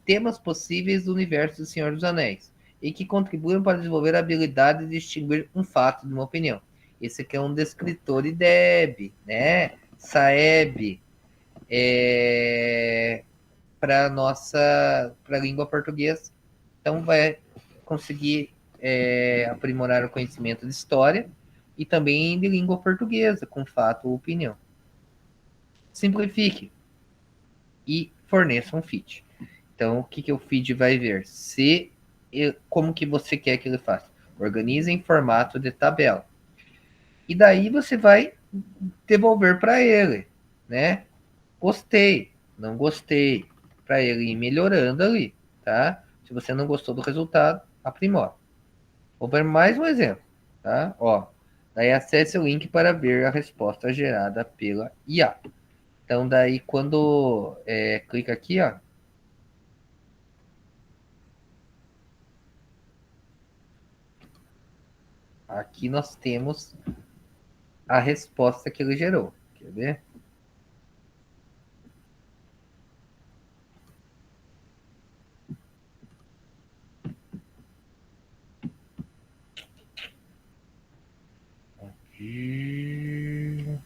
temas possíveis do universo do Senhor dos Anéis e que contribuam para desenvolver a habilidade de distinguir um fato de uma opinião. Esse aqui é um descritor IDEB, né? Saeb, para a língua portuguesa. Então, vai conseguir aprimorar o conhecimento de história e também de língua portuguesa, com fato ou opinião. Simplifique e forneça um feed. Então, o que o feed vai ver? Como que você quer que ele faça? Organize em formato de tabela. E daí você vai devolver para ele, né? Gostei, não gostei, para ele ir melhorando ali, tá? Se você não gostou do resultado, aprimora. Vou ver mais um exemplo, tá? Ó, daí acesse o link para ver a resposta gerada pela IA. Então, daí, quando clica aqui, ó, aqui nós temos a resposta que ele gerou. Quer ver? Aqui.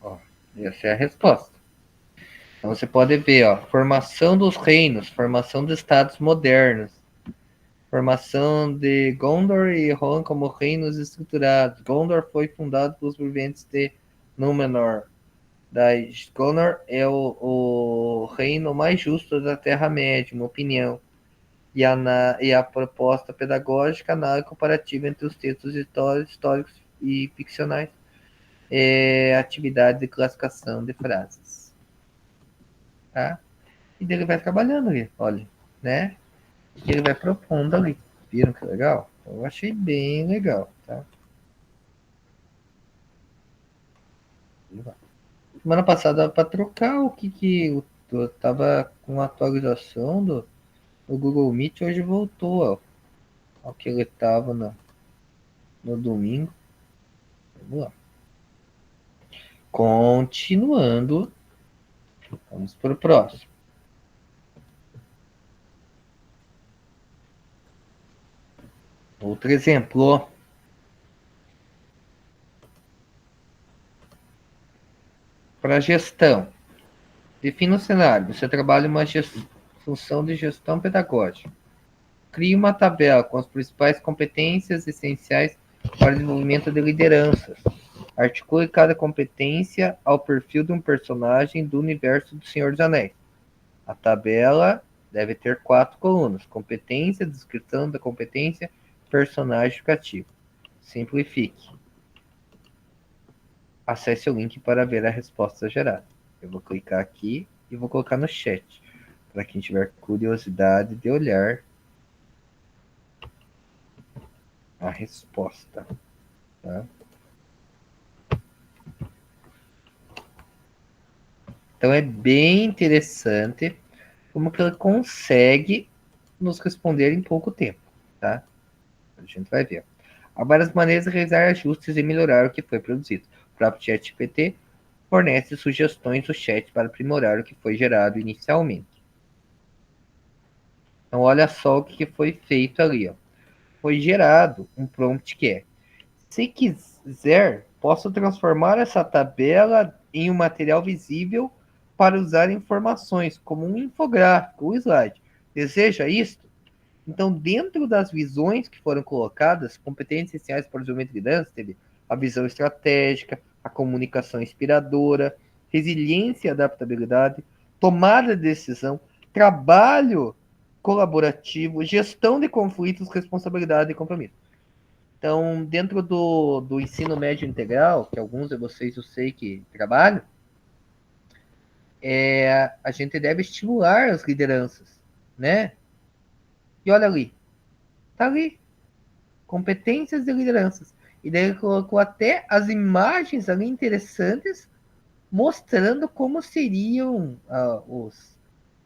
Ó, essa é a resposta. Então você pode ver, ó, formação dos reinos, formação dos estados modernos, formação de Gondor e Rohan como reinos estruturados. Gondor foi fundado pelos viventes de Númenor. Gondor é o reino mais justo da Terra-média, uma opinião. E a proposta pedagógica, análise comparativa entre os textos históricos e ficcionais, atividade de classificação de frases. Tá? E ele vai trabalhando ali, olha, né? E ele vai propondo ali. Viram que legal? Eu achei bem legal, tá? Semana passada, para trocar o que eu tava com a atualização do Google Meet, hoje voltou ao que ele tava no domingo. Vamos lá. Continuando, vamos para o próximo. Outro exemplo. Para gestão. Defina o cenário. Você trabalha uma função de gestão pedagógica. Crie uma tabela com as principais competências essenciais para o desenvolvimento de lideranças. Articule cada competência ao perfil de um personagem do universo do Senhor dos Anéis. A tabela deve ter 4 colunas. Competência, descrição da competência, personagem educativo. Simplifique. Acesse o link para ver a resposta gerada. Eu vou clicar aqui e vou colocar no chat, para quem tiver curiosidade de olhar a resposta. Tá? Então é bem interessante como que ele consegue nos responder em pouco tempo, tá? A gente vai ver. Há várias maneiras de realizar ajustes e melhorar o que foi produzido. O próprio ChatGPT fornece sugestões do chat para aprimorar o que foi gerado inicialmente. Então, olha só o que foi feito ali. Ó. Foi gerado um prompt que é: se quiser, posso transformar essa tabela em um material visível para usar informações, como um infográfico, um slide. Deseja isto? Então, dentro das visões que foram colocadas, competências essenciais para o desenvolvimento de liderança, teve a visão estratégica, a comunicação inspiradora, resiliência e adaptabilidade, tomada de decisão, trabalho colaborativo, gestão de conflitos, responsabilidade e compromisso. Então, dentro do ensino médio integral, que alguns de vocês eu sei que trabalham, a gente deve estimular as lideranças, né? E olha ali, tá ali, competências de lideranças. E daí ele colocou até as imagens ali interessantes, mostrando como seriam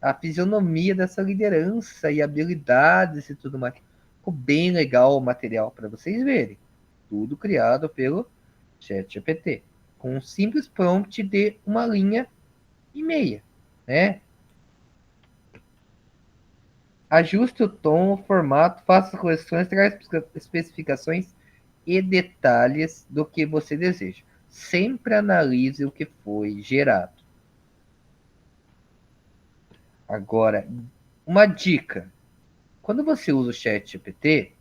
a fisionomia dessa liderança e habilidades e tudo mais. Ficou bem legal o material para vocês verem. Tudo criado pelo ChatGPT, com um simples prompt de 1,5 linha, né? Ajuste o tom, o formato, faça correções, traz especificações e detalhes do que você deseja. Sempre analise o que foi gerado. Agora, uma dica. Quando você usa o ChatGPT,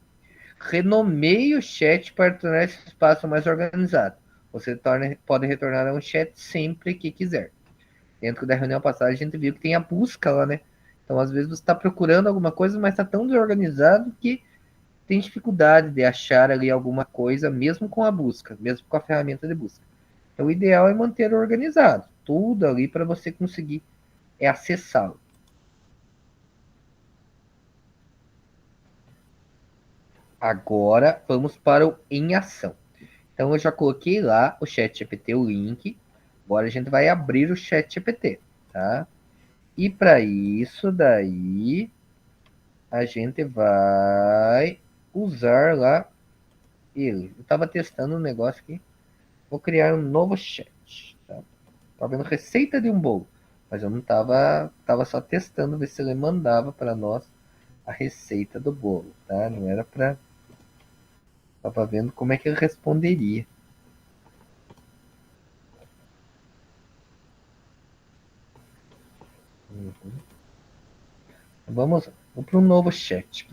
renomeie o chat para tornar esse espaço mais organizado. Você pode retornar a um chat sempre que quiser. Dentro da reunião passada, a gente viu que tem a busca lá, né? Então, às vezes, você está procurando alguma coisa, mas está tão desorganizado que tem dificuldade de achar ali alguma coisa, mesmo com a busca, mesmo com a ferramenta de busca. Então, o ideal é manter organizado, tudo ali para você conseguir acessá-lo. Agora, vamos para o em ação. Então, eu já coloquei lá o ChatGPT, o link. Agora, a gente vai abrir o ChatGPT, tá? E para isso daí, a gente vai usar lá ele. Eu estava testando um negócio aqui. Vou criar um novo chat. Tá? Tava vendo receita de um bolo. Mas eu não tava só testando, ver se ele mandava para nós a receita do bolo, tá? Não era para. Tava vendo como é que ele responderia. Uhum. Vamos para um novo chat.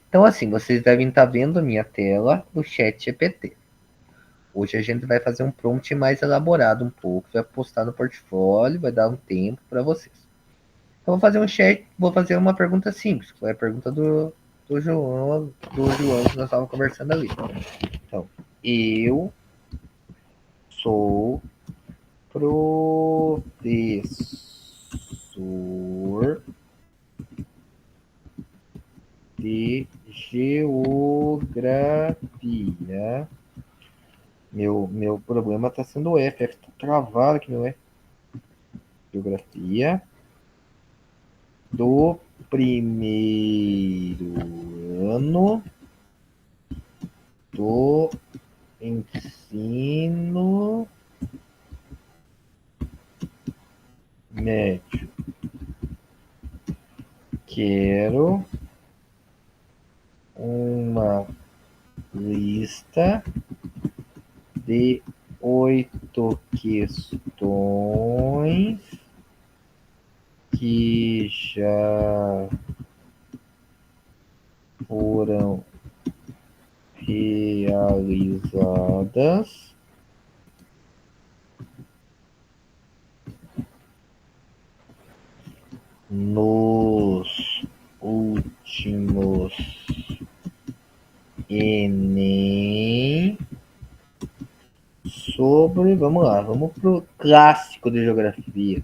Então, assim, vocês devem estar vendo a minha tela do chat GPT. Hoje a gente vai fazer um prompt mais elaborado um pouco, vai postar no portfólio, vai dar um tempo para vocês. Então, vou fazer um chat, vou fazer uma pergunta simples, que foi a pergunta do João que nós estávamos conversando ali. Então, eu sou professor de geografia. Meu problema está sendo o F está travado aqui, meu F. Geografia do primeiro ano do ensino médio. Quero uma lista de 8 questões que já foram realizadas nos últimos Enem sobre, vamos lá, vamos pro clássico de geografia,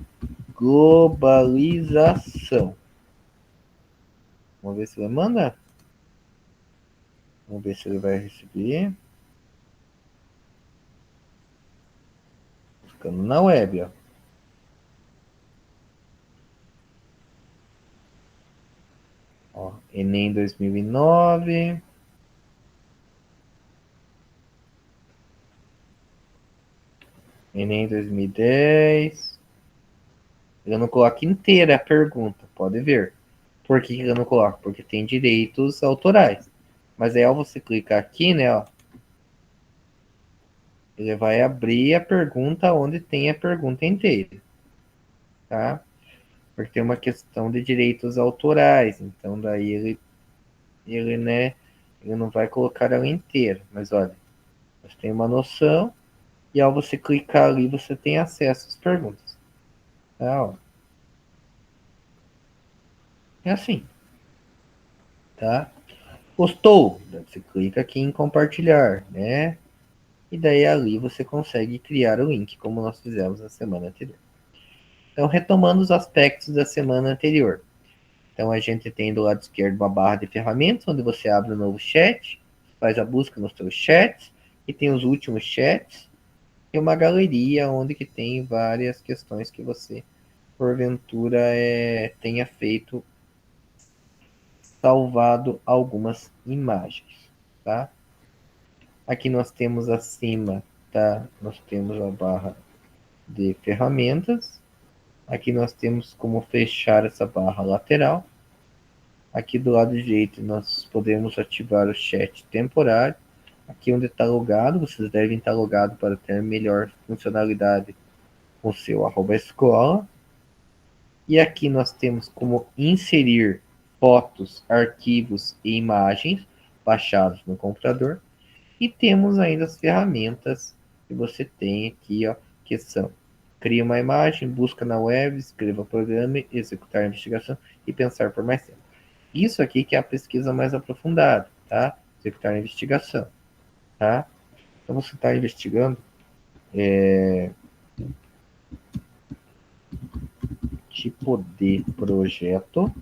globalização. Vamos ver se ele manda. Vamos ver se ele vai receber. Ficando na web, ó. Enem 2009. Enem 2010. Eu não coloco inteira a pergunta, pode ver. Por que eu não coloco? Porque tem direitos autorais. Mas aí, ao você clicar aqui, né, ó, ele vai abrir a pergunta onde tem a pergunta inteira, tá? Porque tem uma questão de direitos autorais, então daí ele, né, ele não vai colocar ela inteira. Mas olha, você tem uma noção e ao você clicar ali, você tem acesso às perguntas, tá? Ó. É assim, tá? Gostou? Você clica aqui em compartilhar, né? E daí ali você consegue criar o link, como nós fizemos na semana anterior. Então, retomando os aspectos da semana anterior. Então, a gente tem do lado esquerdo uma barra de ferramentas, onde você abre um novo chat, faz a busca nos seus chats, e tem os últimos chats, e uma galeria onde que tem várias questões que você, porventura, tenha feito, salvado algumas imagens, tá? Aqui nós temos acima, tá? Nós temos a barra de ferramentas. Aqui nós temos como fechar essa barra lateral. Aqui do lado direito nós podemos ativar o chat temporário. Aqui onde está logado, vocês devem estar logados para ter melhor funcionalidade com o seu @escola. E aqui nós temos como inserir fotos, arquivos e imagens baixados no computador. E temos ainda as ferramentas que você tem aqui, ó, que são: cria uma imagem, busca na web, escreva programa, executar a investigação e pensar por mais tempo. Isso aqui que é a pesquisa mais aprofundada, tá? Executar a investigação, tá? Então você está investigando tipo de projeto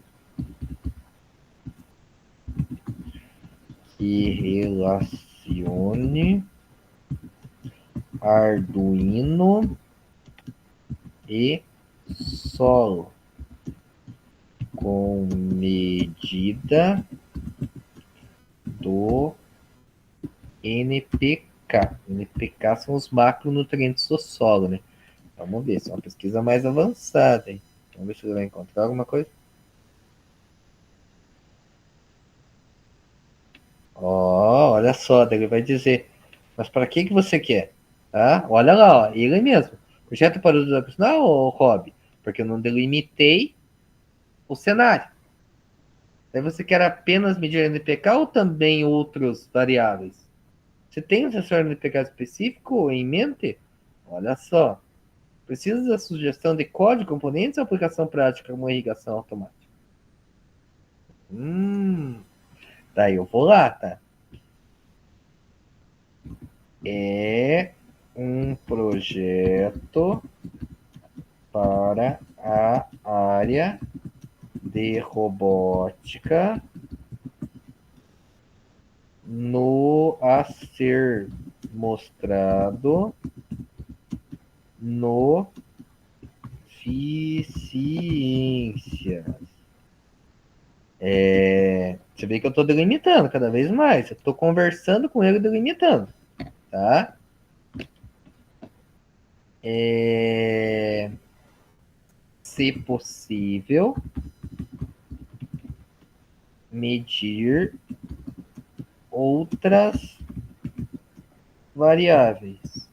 que relacione Arduino e solo com medida do NPK. NPK são os macronutrientes do solo, né? Vamos ver, se é uma pesquisa mais avançada, hein? Vamos ver se ele vai encontrar alguma coisa. Ó, olha só, ele vai dizer, mas para que você quer? Tá? Olha lá, ó, ele mesmo. Projeto para uso educacional ou hobby? Porque eu não delimitei o cenário. Daí você quer apenas medir NPK ou também outros variáveis? Você tem um sensor NPK específico em mente? Olha só. Precisa da sugestão de código, componentes ou aplicação prática como irrigação automática? Daí eu vou lá, tá? É um projeto para a área de robótica a ser mostrado no Ciências. Você vê que eu estou delimitando cada vez mais. Eu estou conversando com ele delimitando, tá? Se possível, medir outras variáveis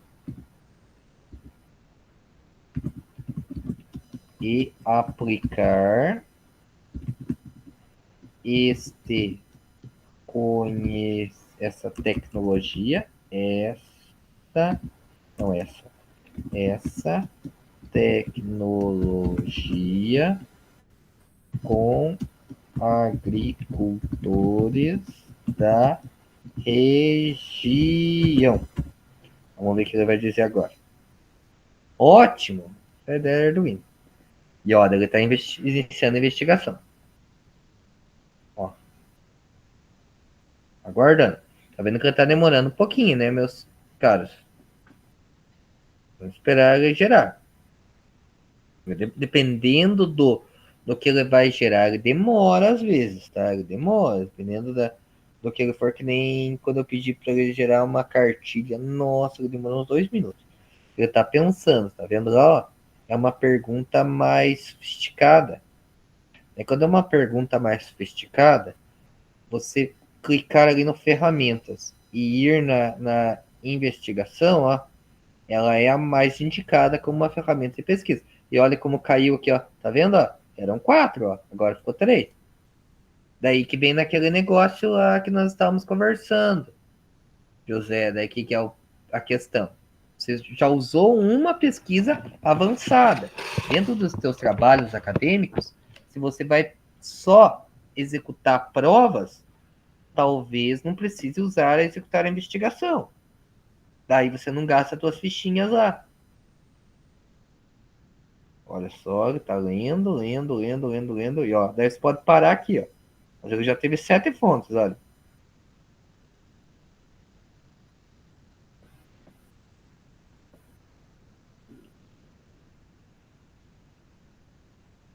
e aplicar essa tecnologia, essa tecnologia com agricultores da região. Vamos ver o que ele vai dizer agora. Ótimo! É da Arduino. E olha, ele está iniciando a investigação. Ó. Aguardando. Tá vendo que ele está demorando um pouquinho, né, meus caros? Vamos esperar ele gerar. Dependendo no que ele vai gerar. Ele demora às vezes, tá? Ele demora, dependendo do que ele for, que nem quando eu pedi para ele gerar uma cartilha. Nossa, ele demorou uns 2 minutos. Ele tá pensando, tá vendo lá? Ó, é uma pergunta mais sofisticada. E quando é uma pergunta mais sofisticada, você clicar ali no ferramentas e ir na investigação, ó, ela é a mais indicada como uma ferramenta de pesquisa. E olha como caiu aqui, ó. Tá vendo? Ó? Eram 4, ó. Agora ficou 3. Daí que vem naquele negócio lá que nós estávamos conversando, José. Daí que é a questão. Você já usou uma pesquisa avançada. Dentro dos seus trabalhos acadêmicos, se você vai só executar provas, talvez não precise usar a executar a investigação. Daí você não gasta as suas fichinhas lá. Olha só, ele tá lendo. E ó, daí você pode parar aqui, ó. Mas ele já teve 7 fontes, olha.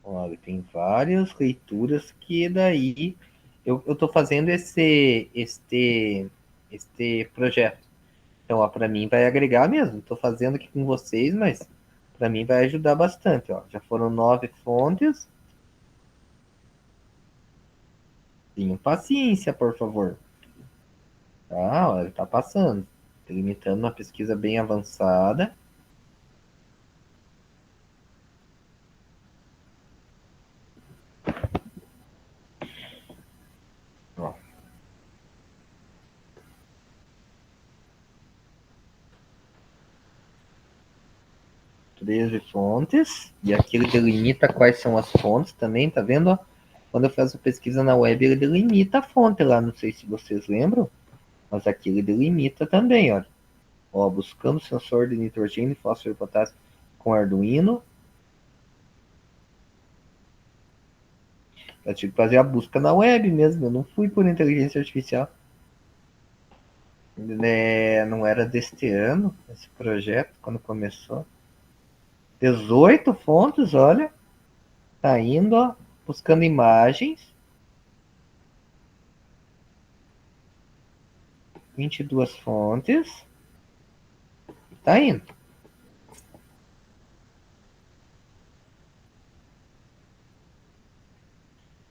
Olha, tem várias leituras que daí eu tô fazendo este projeto. Então, ó, para mim vai agregar mesmo. Tô fazendo aqui com vocês, mas para mim vai ajudar bastante, ó. Já foram 9 fontes. Tenham paciência, por favor. Tá, ó, ele tá passando. Delimitando uma pesquisa bem avançada. Ó. 13 fontes. E aqui ele delimita quais são as fontes também, tá vendo? Ó? Quando eu faço pesquisa na web, ele delimita a fonte lá. Não sei se vocês lembram, mas aqui ele delimita também, olha. Ó, buscando sensor de nitrogênio, fósforo e potássio com Arduino. Eu tive que fazer a busca na web mesmo, eu não fui por inteligência artificial. Não era deste ano esse projeto, quando começou. 18 fontes, olha. Tá indo, ó, buscando imagens. 22 fontes. Tá indo.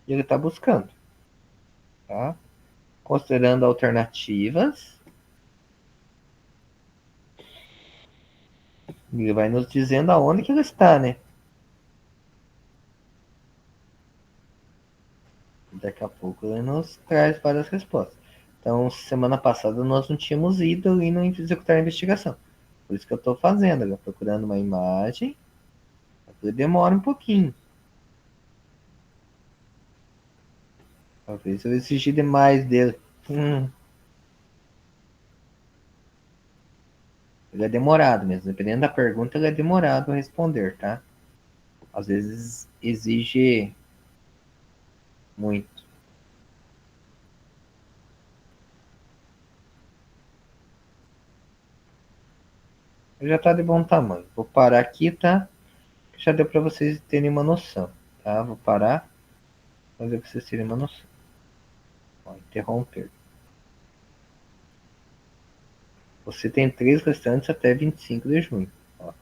E ele tá buscando. Tá? Considerando alternativas. Ele vai nos dizendo aonde que ele está, né? Daqui a pouco ele nos traz várias respostas. Então, semana passada nós não tínhamos ido ali no executar a investigação. Por isso que eu estou fazendo, procurando uma imagem. Demora um pouquinho. Talvez eu exigir demais dele. Ele é demorado mesmo. Dependendo da pergunta, ele é demorado a responder, tá? Às vezes exige muito. Já tá de bom tamanho. Vou parar aqui, tá? Já deu para vocês terem uma noção, tá? Vou parar, fazer para vocês terem uma noção. Ó, interromper. Você tem 3 restantes até 25 de junho. Ó.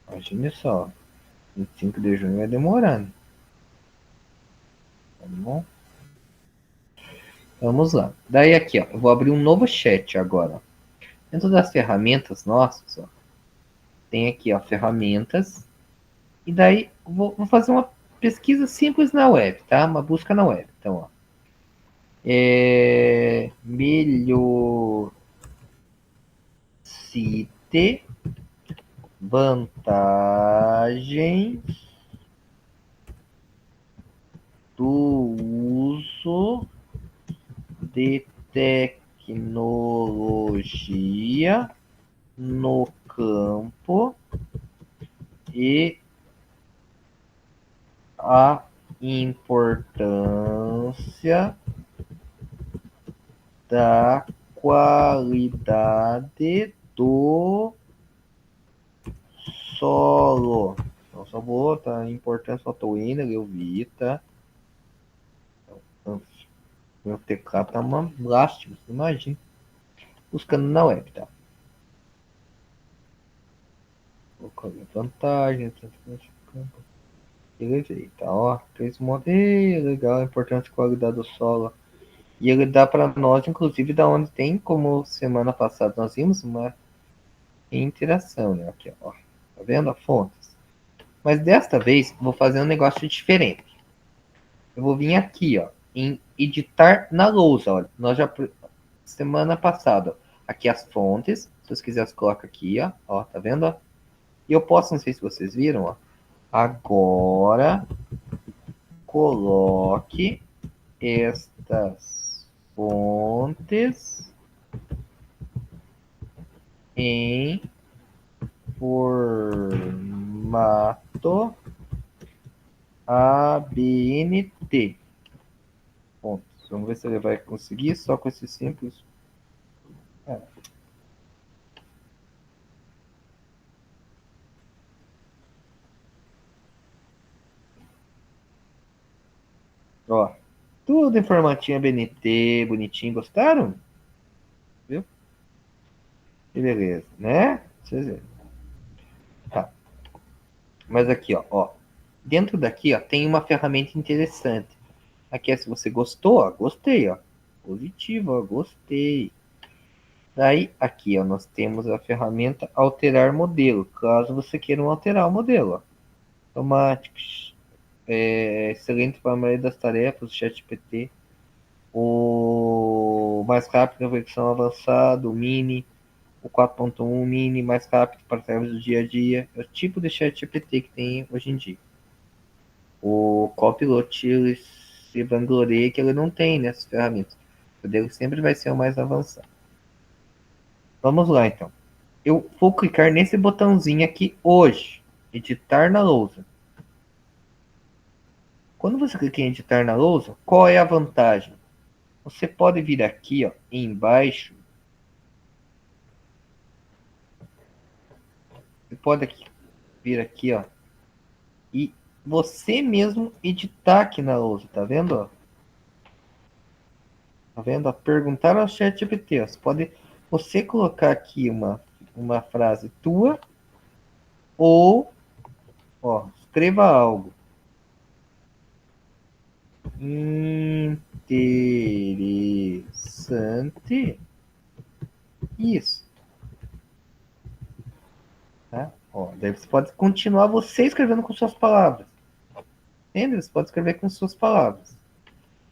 Imagine só. 25 de junho vai demorar, né? Tá bom? Vamos lá. Daí aqui, ó, eu vou abrir um novo chat agora. Dentro das ferramentas nossas, ó, tem aqui, ó, ferramentas. E daí vou fazer uma pesquisa simples na web, tá? Uma busca na web. Então, ó. Melhorcite vantagens do uso de tecnologia no campo e a importância da qualidade do solo. Então, só vou, tá? Importante, só tô indo, eu vi, tá? Então, meu teclado tá uma lástima, imagina. Buscando na web, tá? Colocando vantagem, elevei, tá? Ó, fez um modelo legal, importante qualidade do solo. E ele dá para nós, inclusive, da onde tem, como semana passada nós vimos, uma interação, né? Aqui, ó. Tá vendo? A fontes. Mas desta vez, vou fazer um negócio diferente. Eu vou vir aqui, ó, em editar na lousa, olha. Nós já, semana passada, ó, aqui as fontes. Se vocês quiserem, coloca aqui, ó. Tá vendo, ó? E eu posso, não sei se vocês viram, ó. Agora, coloque estas fontes em formato ABNT. Pontos. Vamos ver se ele vai conseguir só com esse simples. Ó, tudo em formatinho ABNT, bonitinho. Gostaram? Viu? Que beleza, né? Vocês verem. Tá. Mas aqui, ó. Dentro daqui, ó, tem uma ferramenta interessante. Aqui é se você gostou, ó. Gostei, ó. Positivo, ó. Gostei. Daí, aqui, ó, nós temos a ferramenta alterar modelo, caso você queira alterar o modelo, ó. Automáticos. Excelente para a maioria das tarefas, o ChatGPT. O mais rápido, a versão avançada, o Mini. O 4.1 Mini, mais rápido para tarefas do dia a dia. É o tipo de ChatGPT que tem hoje em dia. O Copilot, ele se vangloria que ele não tem nessas ferramentas. O dele sempre vai ser o mais avançado. Vamos lá, então. Eu vou clicar nesse botãozinho aqui hoje. Editar na lousa. Quando você clica em editar na lousa, qual é a vantagem? Você pode vir aqui, ó, embaixo. Você pode vir aqui, ó, e você mesmo editar aqui na lousa, tá vendo? Ó? Tá vendo? Ó? Perguntar ao ChatGPT. Você pode colocar aqui uma frase tua ou, ó, escreva algo interessante. Isso. Tá? Ó, daí você pode continuar você escrevendo com suas palavras. Entende? Você pode escrever com suas palavras.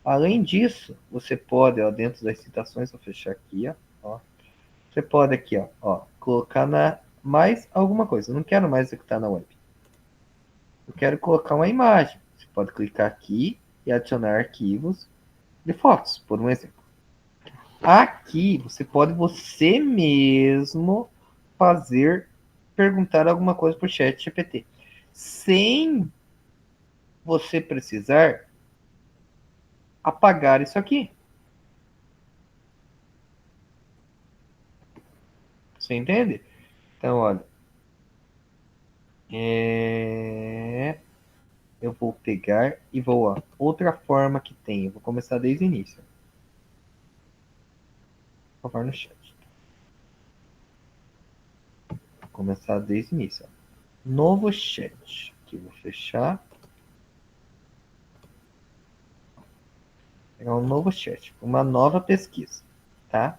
Além disso, você pode, ó, dentro das citações, vou fechar aqui, ó, você pode aqui, ó, colocar mais alguma coisa. Eu não quero mais executar na web. Eu quero colocar uma imagem. Você pode clicar aqui e adicionar arquivos de fotos, por um exemplo. Aqui, você pode você mesmo perguntar alguma coisa para o ChatGPT, sem você precisar apagar isso aqui. Você entende? Então, olha. Eu vou pegar e vou, ó, outra forma que tem. Eu vou começar desde o início. Por favor, no chat. Vou começar desde o início. Ó. Novo chat. Aqui, vou fechar. Pegar um novo chat. Uma nova pesquisa. Tá?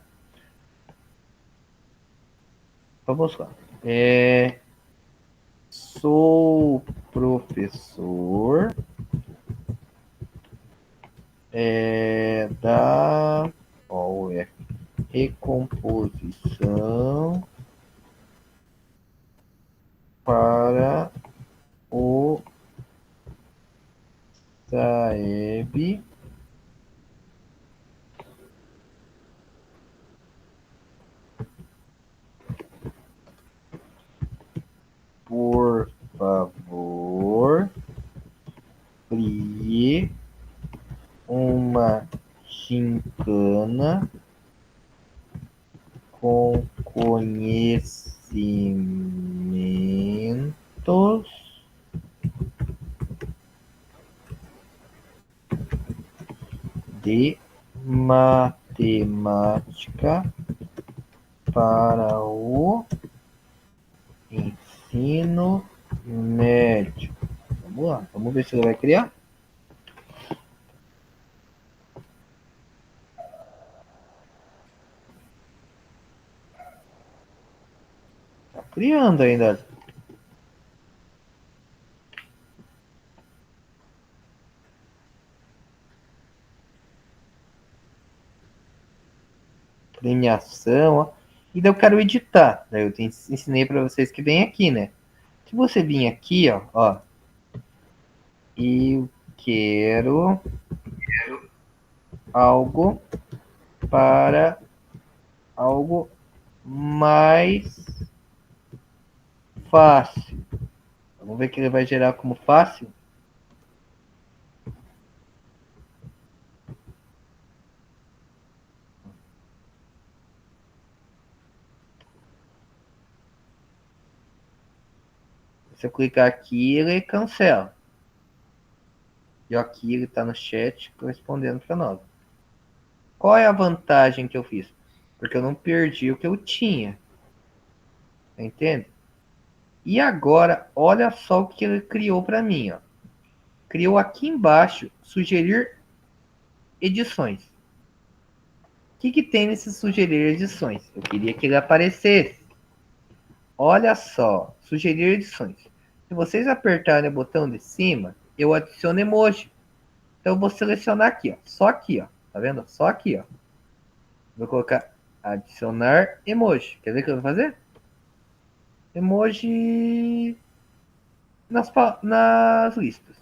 Vamos lá. Sou professor da recomposição para o Saeb por favor, crie uma gincana com conhecimentos de matemática para o ensino médio. Vamos lá, vamos ver se ele vai criar. Tá criando ainda. Premiação, ó. E daí eu quero editar. Daí eu ensinei para vocês que vem aqui, né? Se você vir aqui, ó, eu quero algo para algo mais fácil. Vamos ver que ele vai gerar como fácil. Se eu clicar aqui, ele cancela. E aqui ele está no chat respondendo para nós. Qual é a vantagem que eu fiz? Porque eu não perdi o que eu tinha. Entende? E agora, olha só o que ele criou para mim. Ó. Criou aqui embaixo, sugerir edições. O que tem nesse sugerir edições? Eu queria que ele aparecesse. Olha só, sugerir edições. Se vocês apertarem o botão de cima, eu adiciono emoji. Então eu vou selecionar aqui, ó. Só aqui, ó. Tá vendo? Só aqui, ó. Vou colocar adicionar emoji. Quer ver o que eu vou fazer? Emoji nas listas.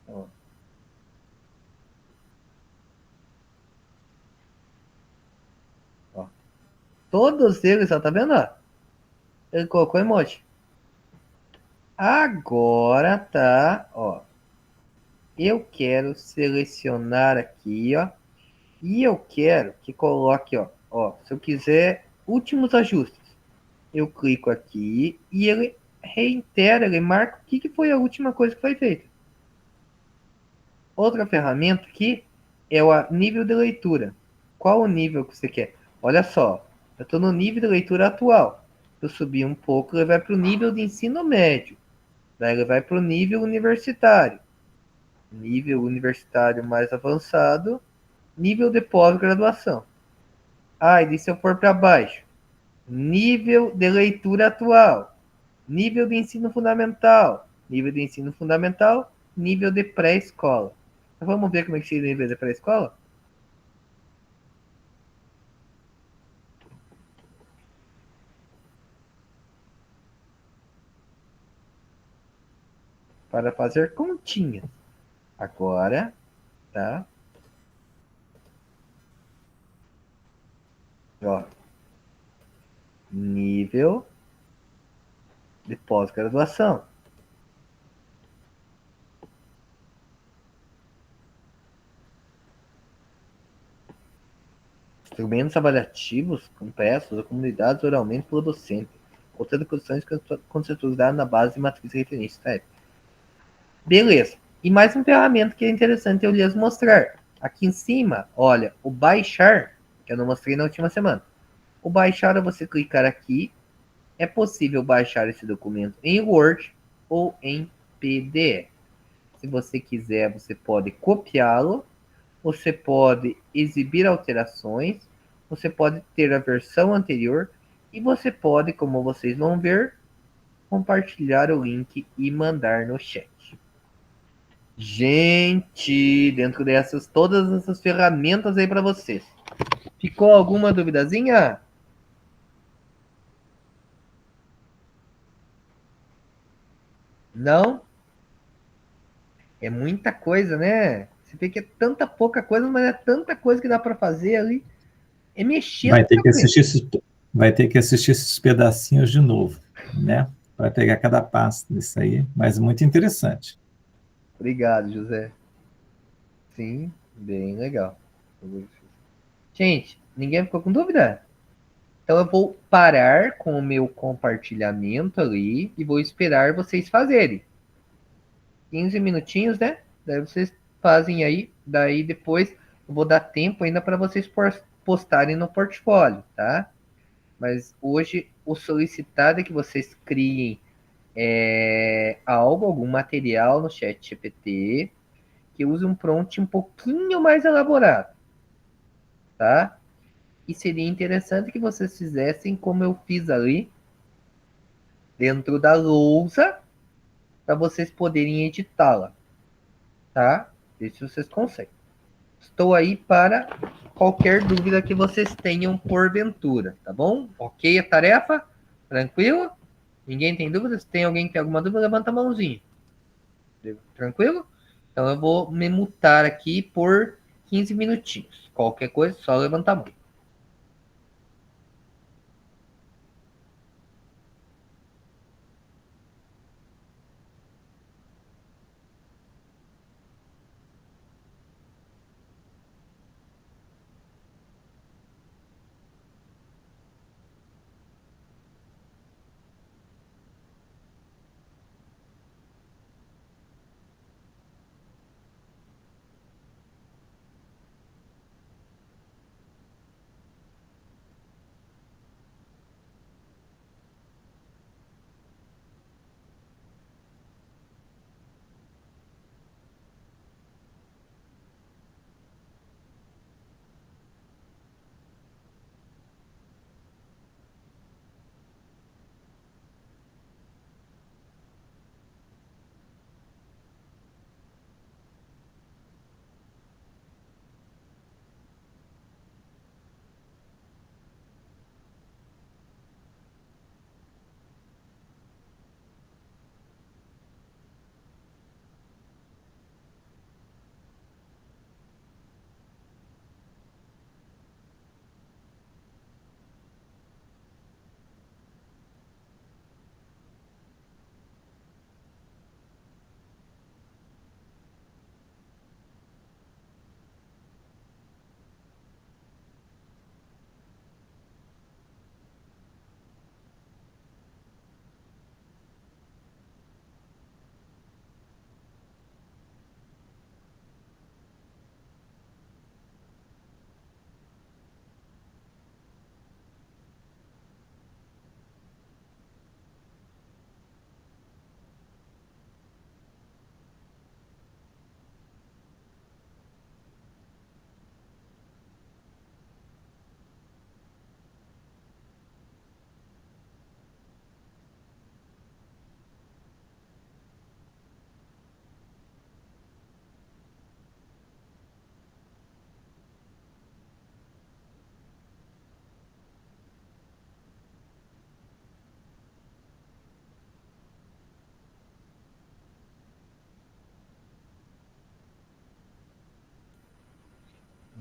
Ó. Ó. Todos eles, ó, tá vendo? Ó? Ele colocou emoji. Agora tá, ó. Eu quero selecionar aqui, ó. E eu quero que coloque, ó, se eu quiser últimos ajustes. Eu clico aqui e ele reitera, ele marca o que foi a última coisa que foi feita. Outra ferramenta aqui é o nível de leitura. Qual o nível que você quer? Olha só, eu estou no nível de leitura atual. Se eu subir um pouco, ele vai para o nível de ensino médio. Daí ele vai para o nível universitário. Nível universitário mais avançado. Nível de pós-graduação. E se eu for para baixo? Nível de leitura atual. Nível de ensino fundamental. Nível de ensino fundamental. Nível de pré-escola. Então, vamos ver como é que seria o nível de pré-escola? Para fazer continhas. Agora, tá? Ó. Nível de pós-graduação. Instrumentos avaliativos compressos ou comunidades oralmente pelo docente, ou tendo condições conceitualizadas na base de matriz de referência. Tá? Beleza. E mais uma ferramenta que é interessante eu lhes mostrar. Aqui em cima, olha, o baixar, que eu não mostrei na última semana. O baixar é você clicar aqui. É possível baixar esse documento em Word ou em PDF. Se você quiser, você pode copiá-lo. Você pode exibir alterações. Você pode ter a versão anterior. E você pode, como vocês vão ver, compartilhar o link e mandar no chat. Gente, dentro dessas, todas essas ferramentas aí para vocês. Ficou alguma duvidazinha? Não? É muita coisa, né? Você vê que é tanta pouca coisa, mas é tanta coisa que dá para fazer ali. É mexer. Vai ter que assistir esses pedacinhos de novo, né? Para pegar cada passo disso aí, mas muito interessante. Obrigado, José. Sim, bem legal. Gente, ninguém ficou com dúvida? Então eu vou parar com o meu compartilhamento ali e vou esperar vocês fazerem. 15 minutinhos, né? Daí vocês fazem aí, daí depois vou dar tempo ainda para vocês postarem no portfólio, tá? Mas hoje o solicitado é que vocês criem algum material no chat GPT que use um prompt um pouquinho mais elaborado, tá? E seria interessante que vocês fizessem como eu fiz ali, dentro da lousa, para vocês poderem editá-la, tá? Ver se vocês conseguem. Estou aí para qualquer dúvida que vocês tenham porventura, tá bom? Ok a tarefa? Tranquilo? Ninguém tem dúvida? Se tem alguém que tem alguma dúvida, levanta a mãozinha. Tranquilo? Então eu vou me mutar aqui por 15 minutinhos. Qualquer coisa, só levantar a mão.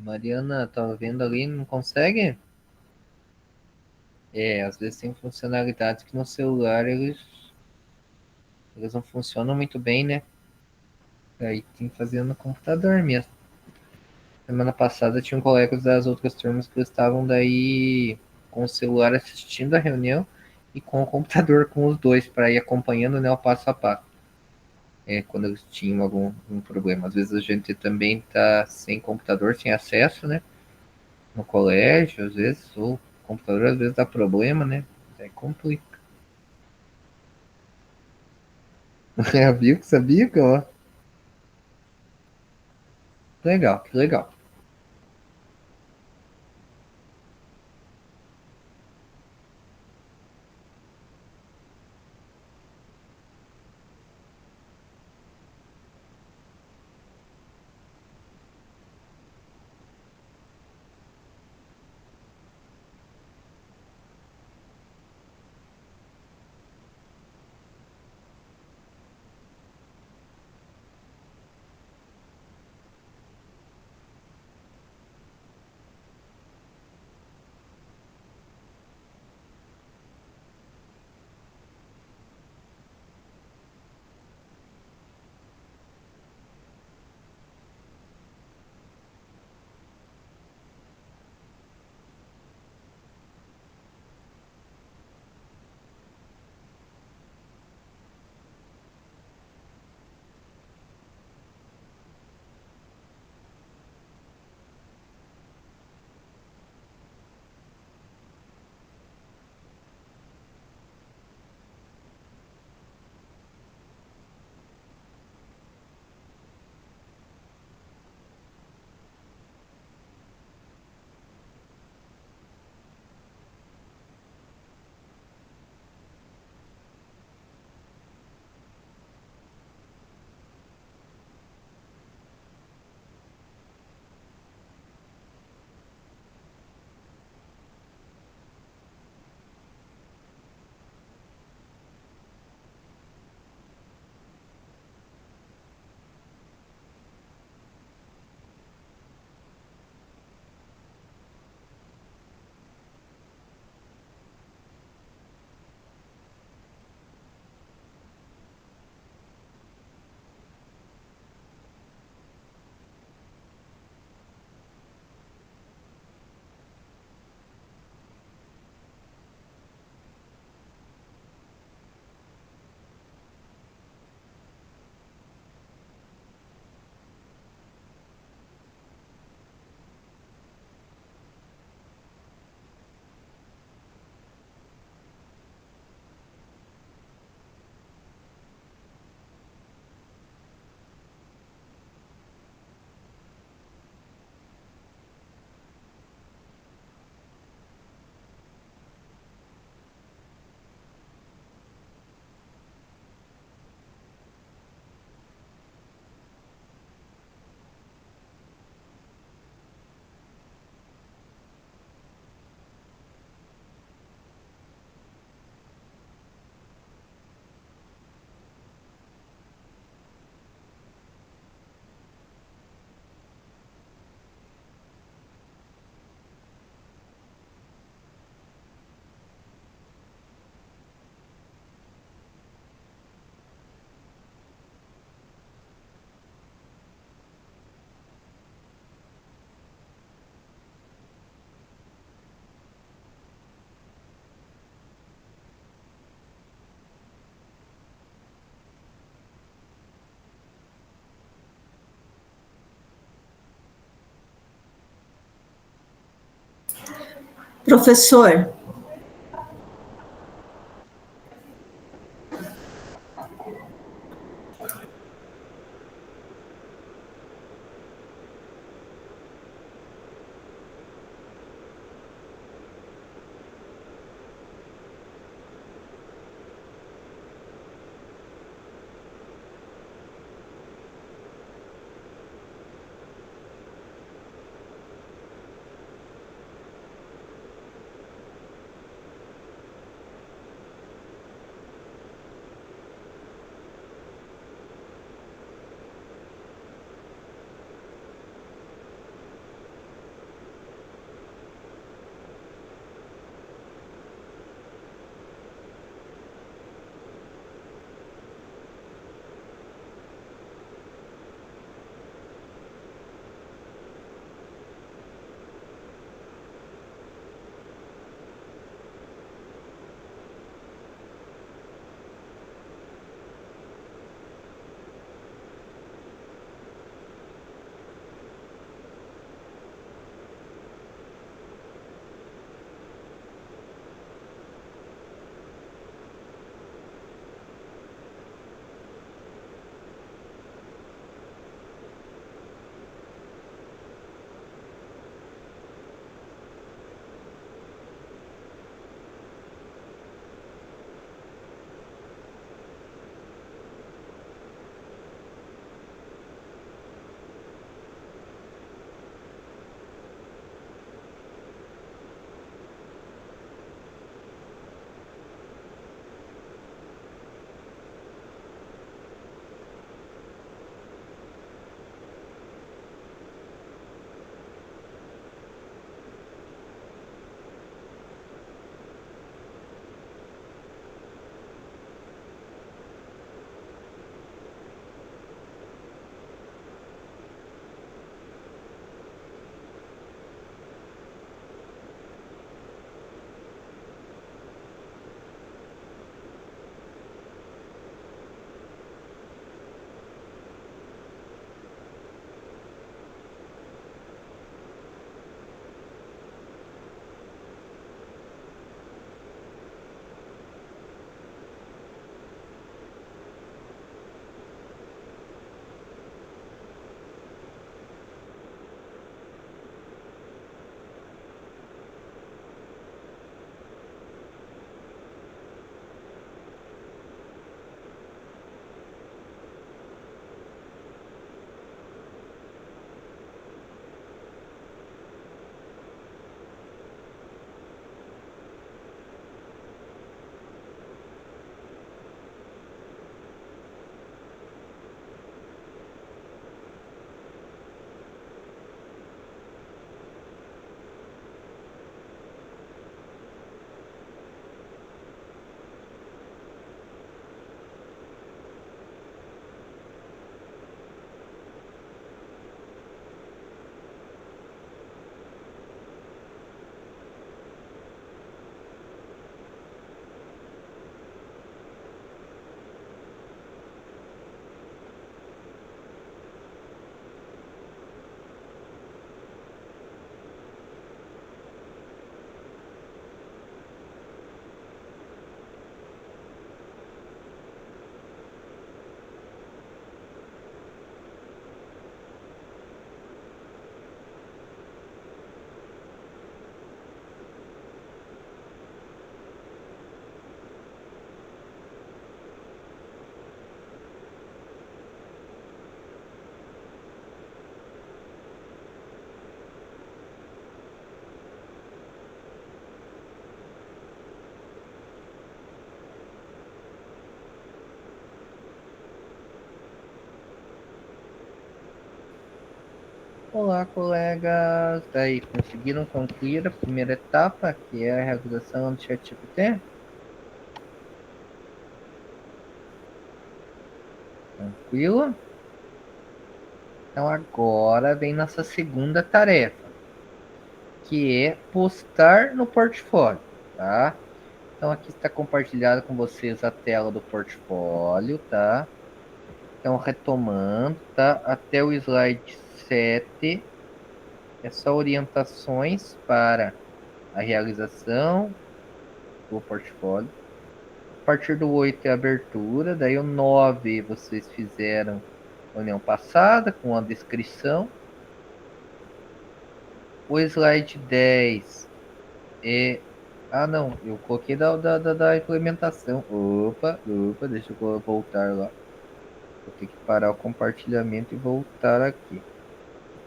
Mariana, tá vendo ali? Não consegue? Às vezes tem funcionalidades que no celular eles não funcionam muito bem, né? Aí tem que fazer no computador mesmo. Semana passada tinha um colegas das outras turmas que estavam daí com o celular assistindo a reunião e com o computador com os dois para ir acompanhando, né, o passo a passo. Quando eles tinham algum problema. Às vezes a gente também tá sem computador, sem acesso, né? No colégio, às vezes, ou o computador às vezes dá problema, né? Aí complica. Viu que sabia que, ó. Legal, que legal. Professor, Olá, colegas. Daí, conseguiram concluir a primeira etapa, que é a realização do ChatGPT? Tranquilo? Então agora vem nossa segunda tarefa, que é postar no portfólio, tá? Então aqui está compartilhado com vocês a tela do portfólio, tá? Então retomando, tá? Até o slide 7, é só orientações para a realização do portfólio. A partir do 8 é a abertura, daí o 9 vocês fizeram reunião passada com a descrição. O slide 10 é... Ah, não, eu coloquei da implementação. Opa, deixa eu voltar lá. Vou ter que parar o compartilhamento e voltar aqui.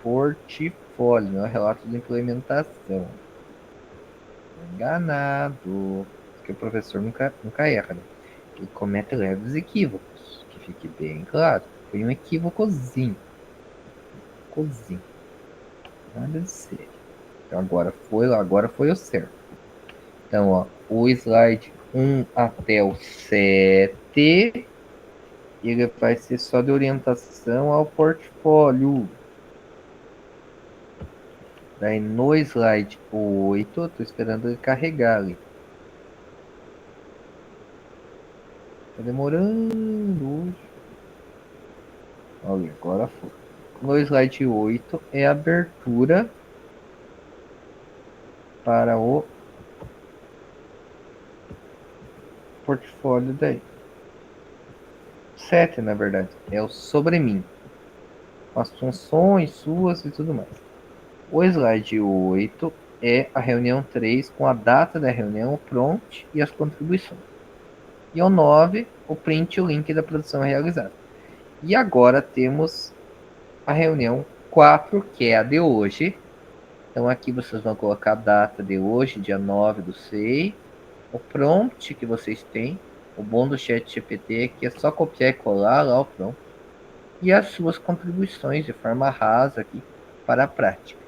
Portfólio, não é relato de implementação. Enganado. Porque o professor nunca erra, né? Ele comete leves equívocos. Que fique bem claro. Foi um equívocozinho. Nada de sério. Então agora foi o certo. Então, ó, o slide 1 até o 7, ele vai ser só de orientação ao portfólio. Daí no slide 8, eu tô esperando ele carregar ali. Tá demorando hoje. Olha, agora foi. No slide 8 é a abertura para o portfólio daí. 7, na verdade, é o sobre mim. Com as funções suas e tudo mais. O slide 8 é a reunião 3 com a data da reunião, o prompt e as contribuições. E o 9, o print e o link da produção realizada. E agora temos a reunião 4, que é a de hoje. Então aqui vocês vão colocar a data de hoje, dia 9/6, o prompt que vocês têm, o bom do chat GPT, que é só copiar e colar lá o prompt, e as suas contribuições de forma rasa aqui para a prática.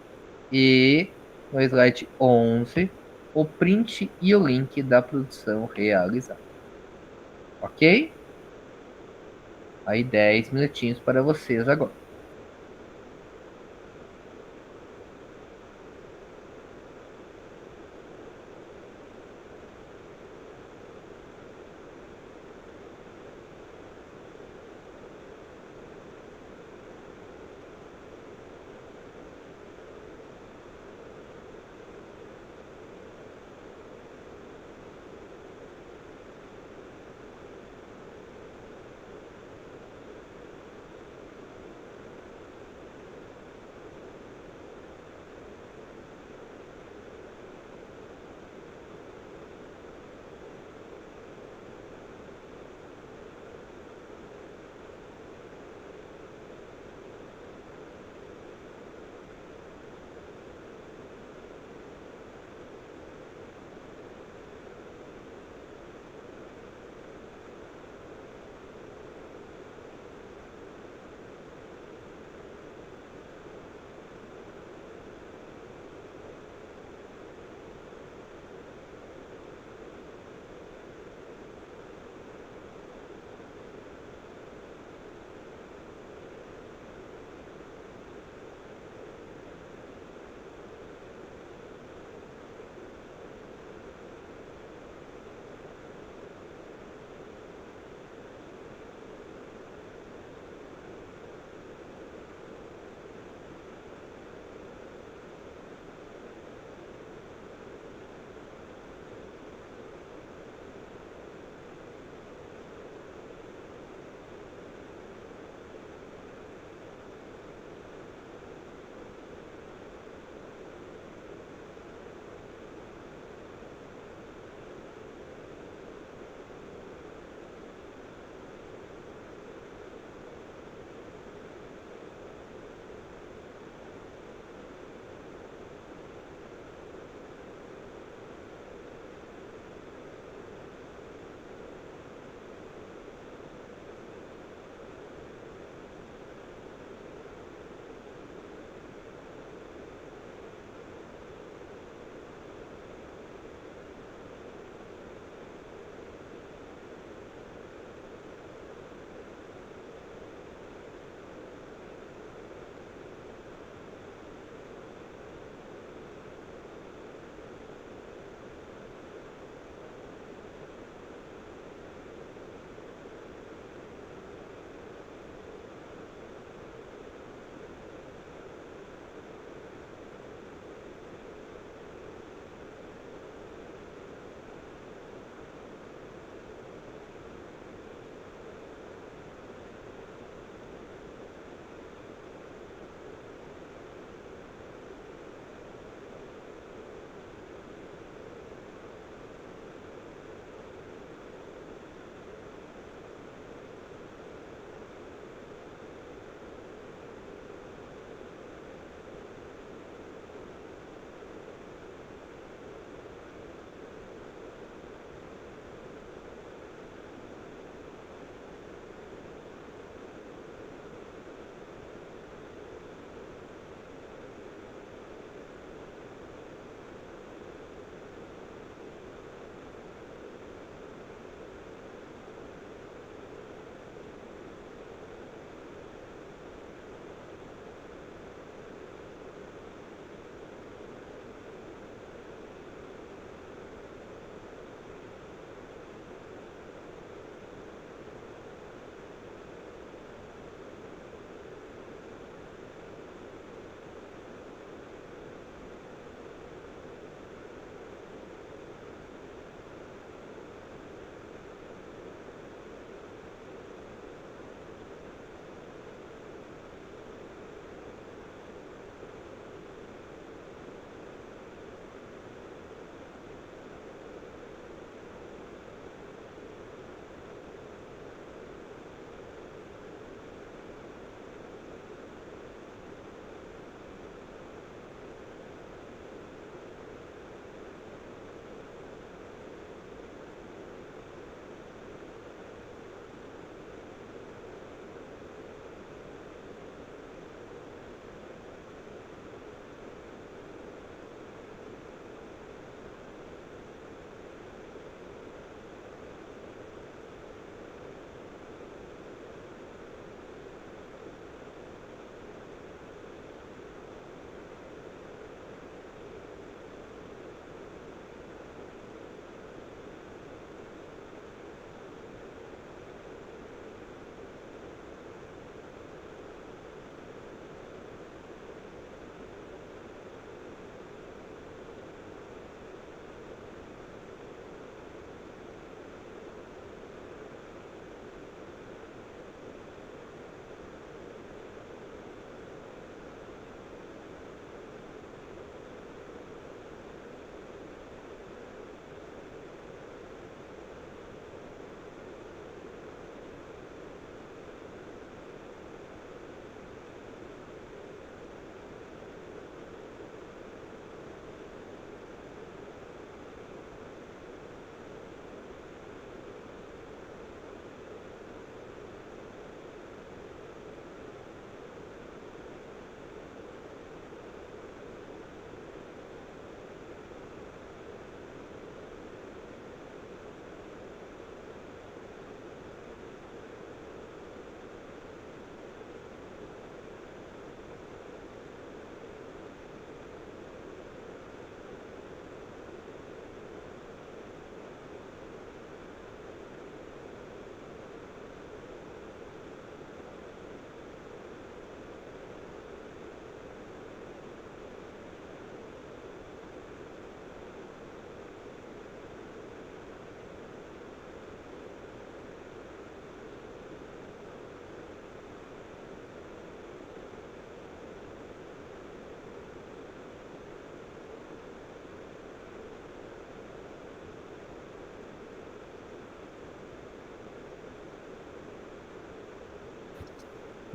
E no slide 11, o print e o link da produção realizada. Ok? Aí 10 minutinhos para vocês agora.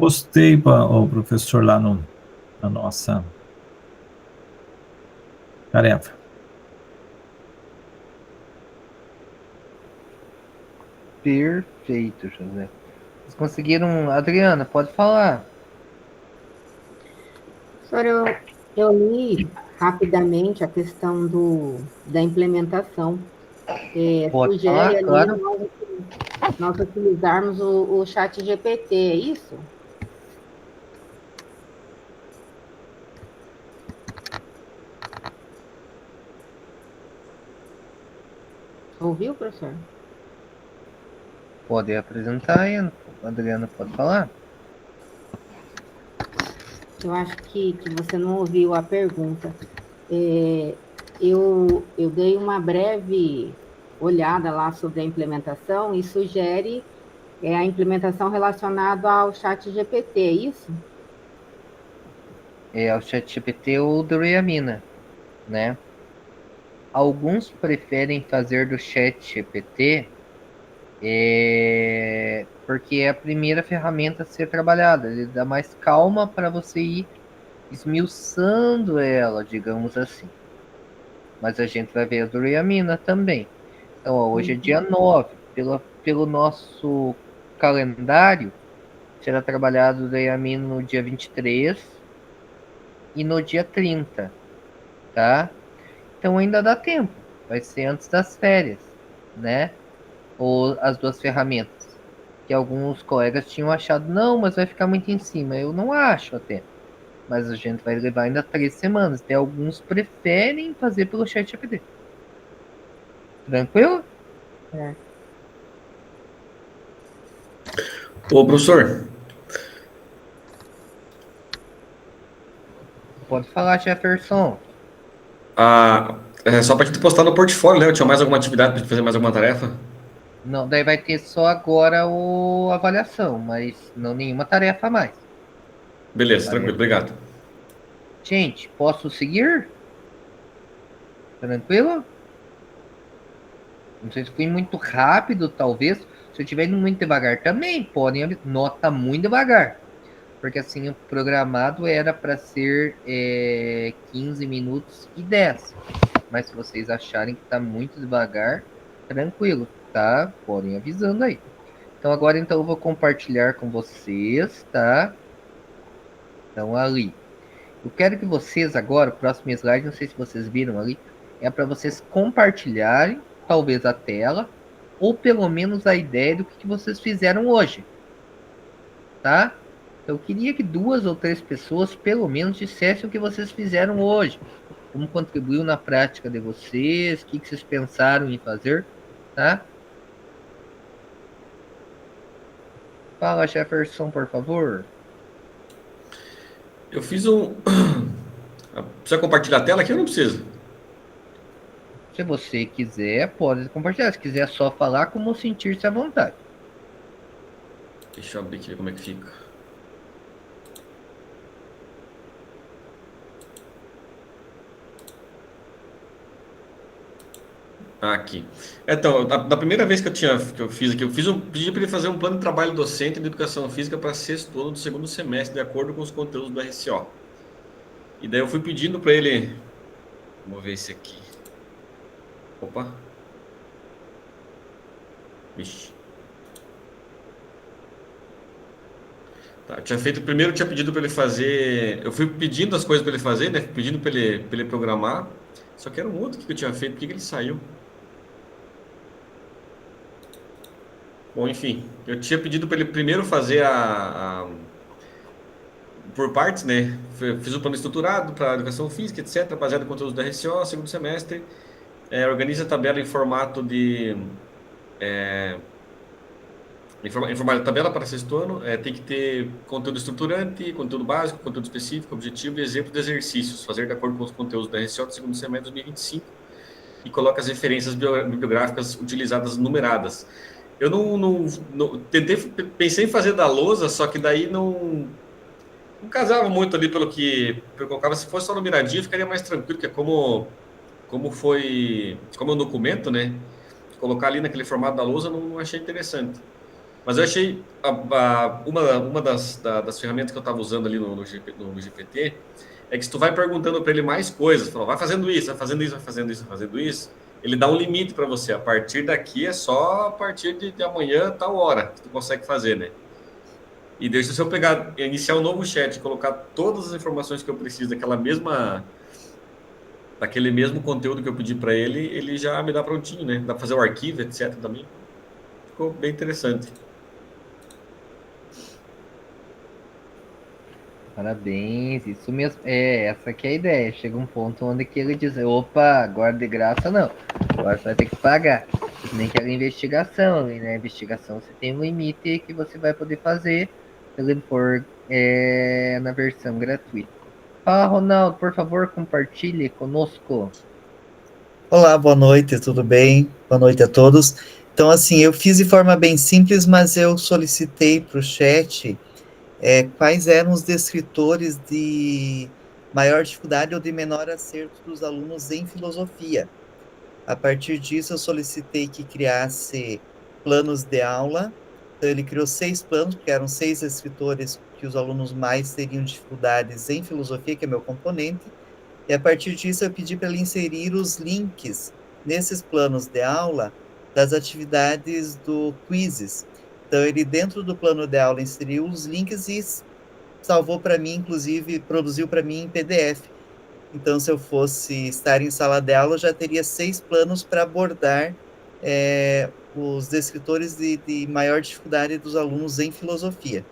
postei para o professor lá na nossa tarefa. Perfeito, José. Vocês conseguiram... Adriana, pode falar. Professor, eu li rapidamente a questão da implementação. Pode Sugere falar, ali claro. nós utilizarmos o chat GPT, é isso? Ouviu, professor? Pode apresentar aí. Adriana, pode falar. Eu acho que você não ouviu a pergunta. Eu dei uma breve olhada lá sobre a implementação e sugere a implementação relacionada ao chat GPT, é isso? É o ChatGPT ou o Dreyamina, né? Alguns preferem fazer do ChatGPT porque é a primeira ferramenta a ser trabalhada. Ele dá mais calma para você ir esmiuçando ela, digamos assim. Mas a gente vai ver a Dreyamina também. Então, ó, hoje é dia 9. Pelo nosso calendário, será trabalhado o Dreyamina no dia 23 e no dia 30, tá? Então ainda dá tempo. Vai ser antes das férias, né? Ou as duas ferramentas. Que alguns colegas tinham achado, não, mas vai ficar muito em cima. Eu não acho até. Mas a gente vai levar ainda 3 semanas. Até alguns preferem fazer pelo ChatGPT. Tranquilo? Ô, professor, Pode falar, Jefferson. só para gente postar no portfólio, né? Eu tinha mais alguma atividade para gente fazer mais alguma tarefa? Não, daí vai ter só agora a avaliação, mas não nenhuma tarefa a mais. Beleza, tranquilo, obrigado. Gente, posso seguir? Tranquilo? Não sei se fui muito rápido, talvez. Se eu estiver indo muito devagar também, podem nota muito devagar. Porque assim, o programado era para ser 15 minutos e 10. Mas se vocês acharem que está muito devagar, tranquilo, tá? Podem avisando aí. Então agora eu vou compartilhar com vocês, tá? Então ali. Eu quero que vocês agora, o próximo slide, não sei se vocês viram ali, é para vocês compartilharem, talvez a tela, ou pelo menos a ideia do que vocês fizeram hoje, tá? Eu queria que 2 ou 3 pessoas, pelo menos, dissessem o que vocês fizeram hoje, como contribuiu na prática de vocês, o que vocês pensaram em fazer, tá? Fala, Jefferson, por favor. Eu fiz um... Precisa compartilhar a tela aqui ou não precisa? Se você quiser, pode compartilhar. Se quiser só falar, como sentir-se à vontade. Deixa eu abrir aqui como é que fica. Aqui. Então, da primeira vez que eu fiz aqui, pedi para ele fazer um plano de trabalho docente de educação física para 6º ano do 2º semestre, de acordo com os conteúdos do RCO. E daí eu fui pedindo para ele... Vamos ver esse aqui. Opa. Vixe. Tá, eu tinha feito... Primeiro eu tinha pedido para ele fazer... Eu fui pedindo as coisas para ele fazer, né? Pedindo para ele programar. Só que era um outro que eu tinha feito. Por que ele saiu? Bom, enfim. Eu tinha pedido para ele primeiro fazer por partes, né? Fiz o plano estruturado para educação física, etc., baseado em conteúdos da RCO, 2º semestre. Organiza a tabela em formato de... Informar a tabela para 6º ano, tem que ter conteúdo estruturante, conteúdo básico, conteúdo específico, objetivo e exemplo de exercícios, fazer de acordo com os conteúdos da RCO do 2º semestre de 2025 e coloca as referências bibliográficas utilizadas numeradas. Eu pensei em fazer da lousa, só que daí não casava muito ali pelo que eu colocava. Se fosse só numeradinho, ficaria mais tranquilo, porque como é um documento, né? Colocar ali naquele formato da lousa não achei interessante. Mas eu achei uma das ferramentas que eu estava usando ali no GPT é que se tu vai perguntando para ele mais coisas, fala, vai fazendo isso, vai fazendo isso, vai fazendo isso, vai fazendo isso, ele dá um limite para você. A partir daqui é só a partir de amanhã, tal hora, que tu consegue fazer, né? E deixa se eu pegar, iniciar um novo chat, colocar todas as informações que eu preciso daquele mesmo conteúdo que eu pedi para ele, ele já me dá prontinho, né? Dá para fazer o arquivo, etc. também. Ficou bem interessante. Parabéns, isso mesmo. Essa aqui é a ideia. Chega um ponto onde que ele diz, opa, agora de graça não. Agora você vai ter que pagar. Nem aquela investigação ali, né? Investigação você tem um limite que você vai poder fazer se ele for na versão gratuita. Fala, Ronaldo, por favor, compartilhe conosco. Olá, boa noite, tudo bem? Boa noite a todos. Então, assim, eu fiz de forma bem simples, mas eu solicitei para o chat quais eram os descritores de maior dificuldade ou de menor acerto dos alunos em filosofia. A partir disso, eu solicitei que criasse planos de aula. Então, ele criou 6 planos, porque eram 6 escritores que os alunos mais teriam dificuldades em filosofia, que é meu componente. E a partir disso, eu pedi para ele inserir os links nesses planos de aula das atividades do quizzes. Então, ele, dentro do plano de aula, inseriu os links e salvou para mim, inclusive, produziu para mim em PDF. Então, se eu fosse estar em sala de aula, eu já teria 6 planos para abordar os descritores de maior dificuldade dos alunos em filosofia.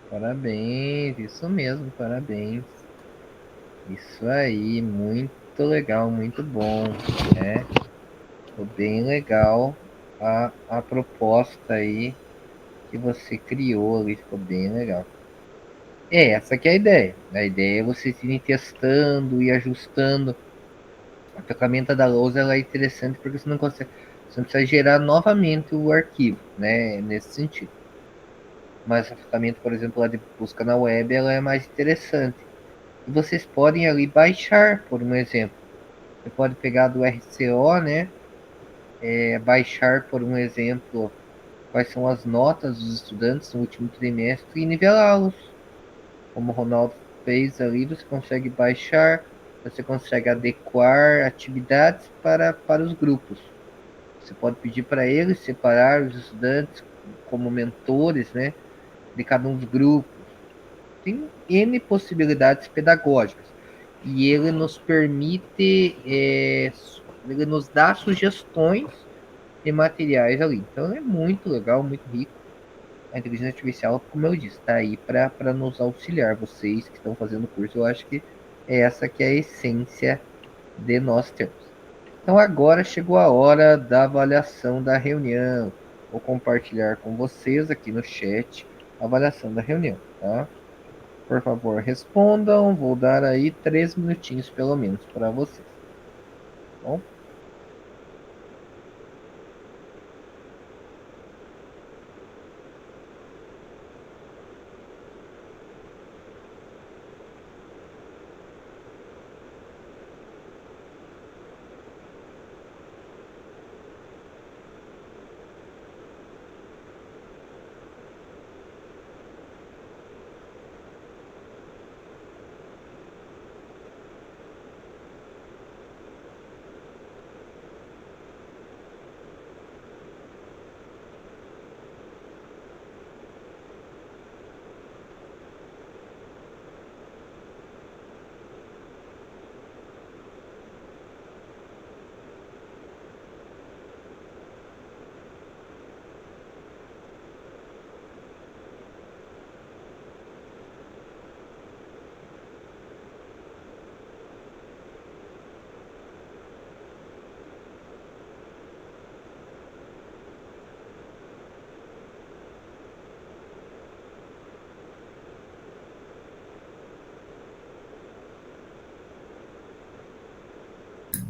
Parabéns, isso mesmo, parabéns. Isso aí, muito legal, muito bom, né? Ficou bem legal a proposta aí que você criou ali, ficou bem legal. Essa que é a ideia. A ideia é vocês irem testando e ajustando. A ferramenta da lousa ela é interessante porque você não consegue, você não precisa gerar novamente o arquivo, né? Nesse sentido. Mas a ferramenta, por exemplo, lá de busca na web, ela é mais interessante. E vocês podem ali baixar, por um exemplo. Você pode pegar do RCO, né? Baixar, por um exemplo, quais são as notas dos estudantes no último trimestre e nivelá-los. Como o Ronaldo fez ali, você consegue baixar, você consegue adequar atividades para os grupos. Você pode pedir para eles separar os estudantes como mentores, né, de cada um dos grupos. Tem N possibilidades pedagógicas. E ele nos permite, ele nos dá sugestões de materiais ali. Então é muito legal, muito rico. A inteligência artificial, como eu disse, está aí para nos auxiliar. Vocês que estão fazendo o curso, eu acho que é essa que é a essência de nós termos. Então agora chegou a hora da avaliação da reunião. Vou compartilhar com vocês aqui no chat a avaliação da reunião, tá? Por favor, respondam. Vou dar aí 3 minutinhos pelo menos para vocês. Tá bom?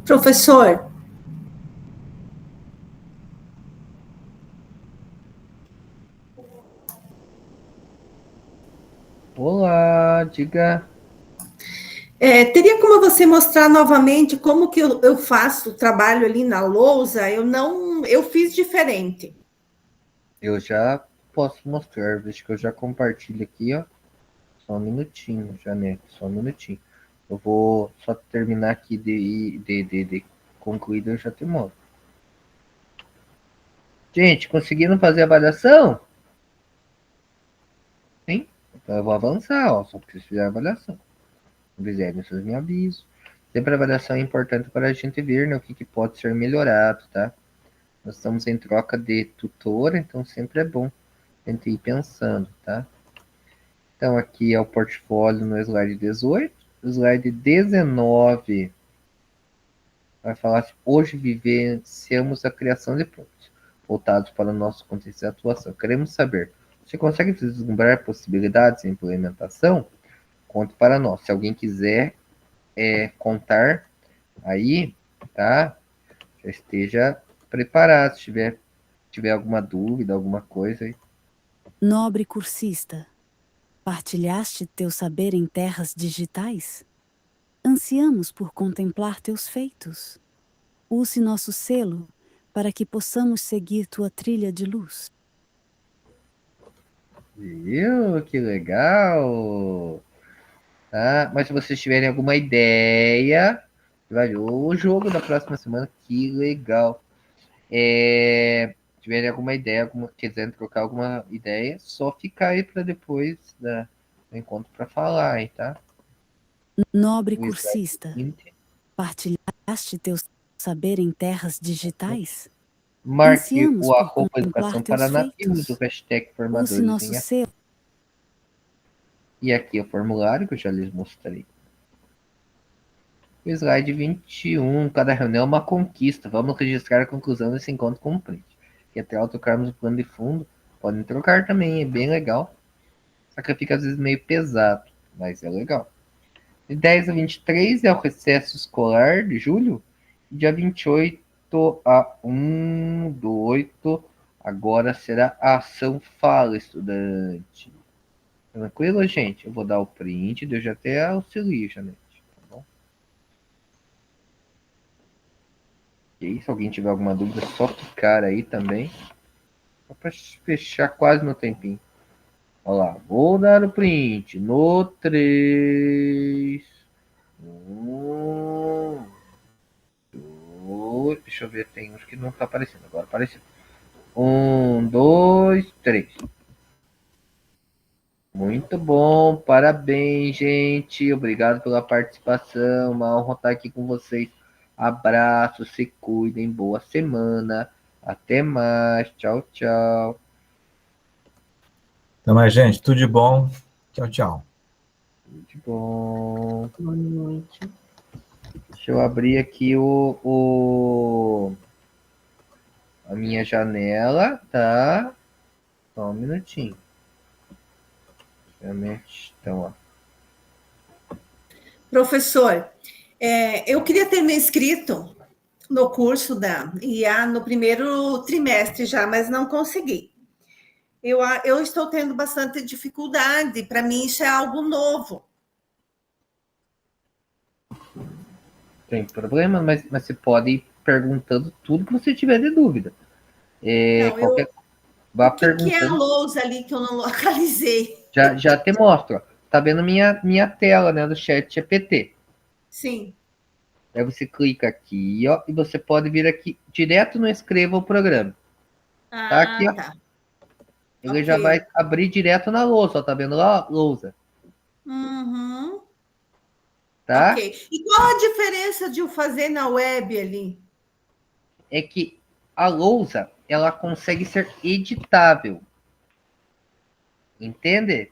Professor, Olá, diga. Teria como você mostrar novamente como que eu faço o trabalho ali na lousa? Eu fiz diferente. Eu já posso mostrar, veja que eu já compartilho aqui, ó. Só um minutinho, Janete, só um minutinho. Eu vou só terminar aqui de concluir, eu já te mostro. Gente, conseguiram fazer a avaliação? Sim? Então eu vou avançar, ó, só preciso fazer a avaliação. Se fizerem, vocês me avisam. Sempre a avaliação é importante para a gente ver, né, o que pode ser melhorado, tá? Nós estamos em troca de tutora, então sempre é bom a gente ir pensando, tá? Então, aqui é o portfólio no slide 18. O slide 19 vai falar assim, hoje vivenciamos a criação de pontos voltados para o nosso contexto de atuação. Queremos saber, você consegue vislumbrar possibilidades de implementação? Conte para nós. Se alguém quiser contar aí, tá? Já esteja preparado. Se tiver alguma dúvida, alguma coisa aí. Nobre cursista, partilhaste teu saber em terras digitais? Ansiamos por contemplar teus feitos. Use nosso selo para que possamos seguir tua trilha de luz. Viu? Que legal! Tá? Mas se vocês tiverem alguma ideia, vai o jogo da próxima semana, que legal. Tiverem alguma ideia, quiserem trocar alguma ideia, só ficar aí para depois do encontro para falar aí, tá? Nobre cursista, partilhaste teu saber em terras digitais? Marque o @ Educação Paraná e use o hashtag formadores nosso selo. E aqui é o formulário que eu já lhes mostrei. O slide 21, cada reunião é uma conquista. Vamos registrar a conclusão desse encontro com o print. Que até ao trocarmos o plano de fundo, podem trocar também, é bem legal. Só que fica às vezes meio pesado, mas é legal. De 10 a 23 é o recesso escolar de julho. Dia 28 a 1 do 8, agora será a ação Fala Estudante. Tranquilo, gente? Eu vou dar o print, eu já até auxilio, Janete. Tá bom? E se alguém tiver alguma dúvida, é só clicar aí também. Só para fechar quase no tempinho. Olha lá, vou dar o print no 3. 1, 2. Deixa eu ver, tem uns que não tá aparecendo. Agora apareceu. 1, 2, 3. Muito bom, parabéns, gente. Obrigado pela participação. Uma honra estar aqui com vocês. Abraço, se cuidem, boa semana. Até mais. Tchau, tchau. Até mais, gente. Tudo de bom. Tchau, tchau. Tudo de bom. Boa noite. Deixa eu abrir aqui a minha janela, tá? Só um minutinho. Então, ó. Professor, eu queria ter me inscrito no curso da IA no primeiro trimestre já, mas não consegui. Eu estou tendo bastante dificuldade, para mim isso é algo novo. Tem problema, mas você pode ir perguntando tudo que você tiver de dúvida. O que é a lousa ali que eu não localizei? Já te mostro. Ó. Tá vendo minha tela, né, do chat GPT. Sim. Aí você clica aqui, ó, e você pode vir aqui direto no Escreva o Programa. Tá aqui, ó. Tá. Ele já vai abrir direto na lousa, ó, tá vendo lá? Lousa. Uhum. Tá? Ok. E qual a diferença de o fazer na web ali? É que a lousa, ela consegue ser editável. Entende?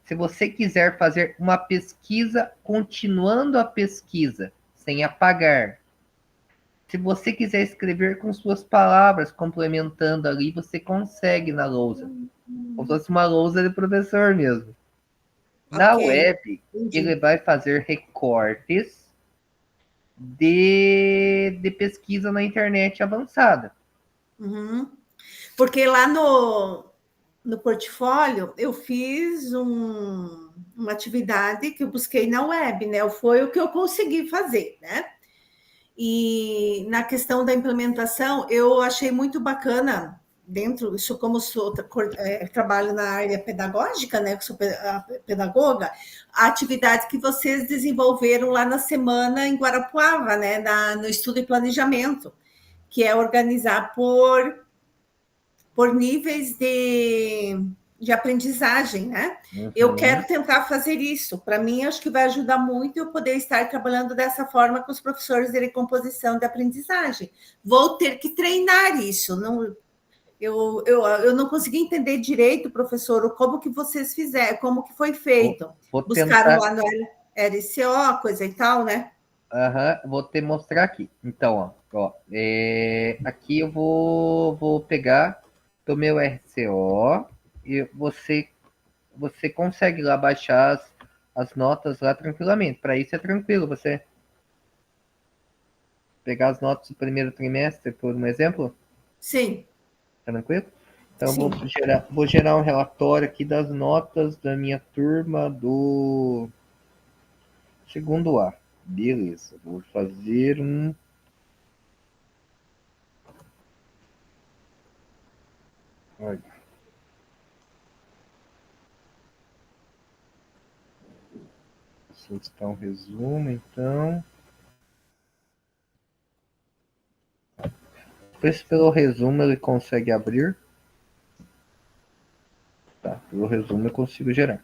Se você quiser fazer uma pesquisa continuando a pesquisa, sem apagar. Se você quiser escrever com suas palavras, complementando ali, você consegue na lousa. Como se fosse uma lousa de professor mesmo. Na web, ele vai fazer recortes de pesquisa na internet avançada. Uhum. Porque lá no portfólio eu fiz um uma atividade que eu busquei na web, né? Foi o que eu consegui fazer, né? E na questão da implementação, eu achei muito bacana, dentro, isso como sou, trabalho na área pedagógica, né, que sou pedagoga, a atividade que vocês desenvolveram lá na semana em Guarapuava, né, no estudo e planejamento, que é organizar por níveis de aprendizagem, né? Eu quero tentar fazer isso. Para mim, acho que vai ajudar muito eu poder estar trabalhando dessa forma com os professores de recomposição de aprendizagem. Vou ter que treinar isso. Eu não consegui entender direito, professor, como que vocês fizeram, como que foi feito. Buscaram lá no LCO, coisa e tal, né? Vou te mostrar aqui. Então, ó, aqui eu vou pegar do meu RCO e você consegue lá baixar as notas lá tranquilamente. Para isso é tranquilo, você pegar as notas do primeiro trimestre, por um exemplo? Sim. Tranquilo? Então, vou gerar um relatório aqui das notas da minha turma do segundo A. Beleza, vou fazer um... Olha. Solicitar um resumo, então. Depois, pelo resumo, ele consegue abrir. Tá, pelo resumo eu consigo gerar.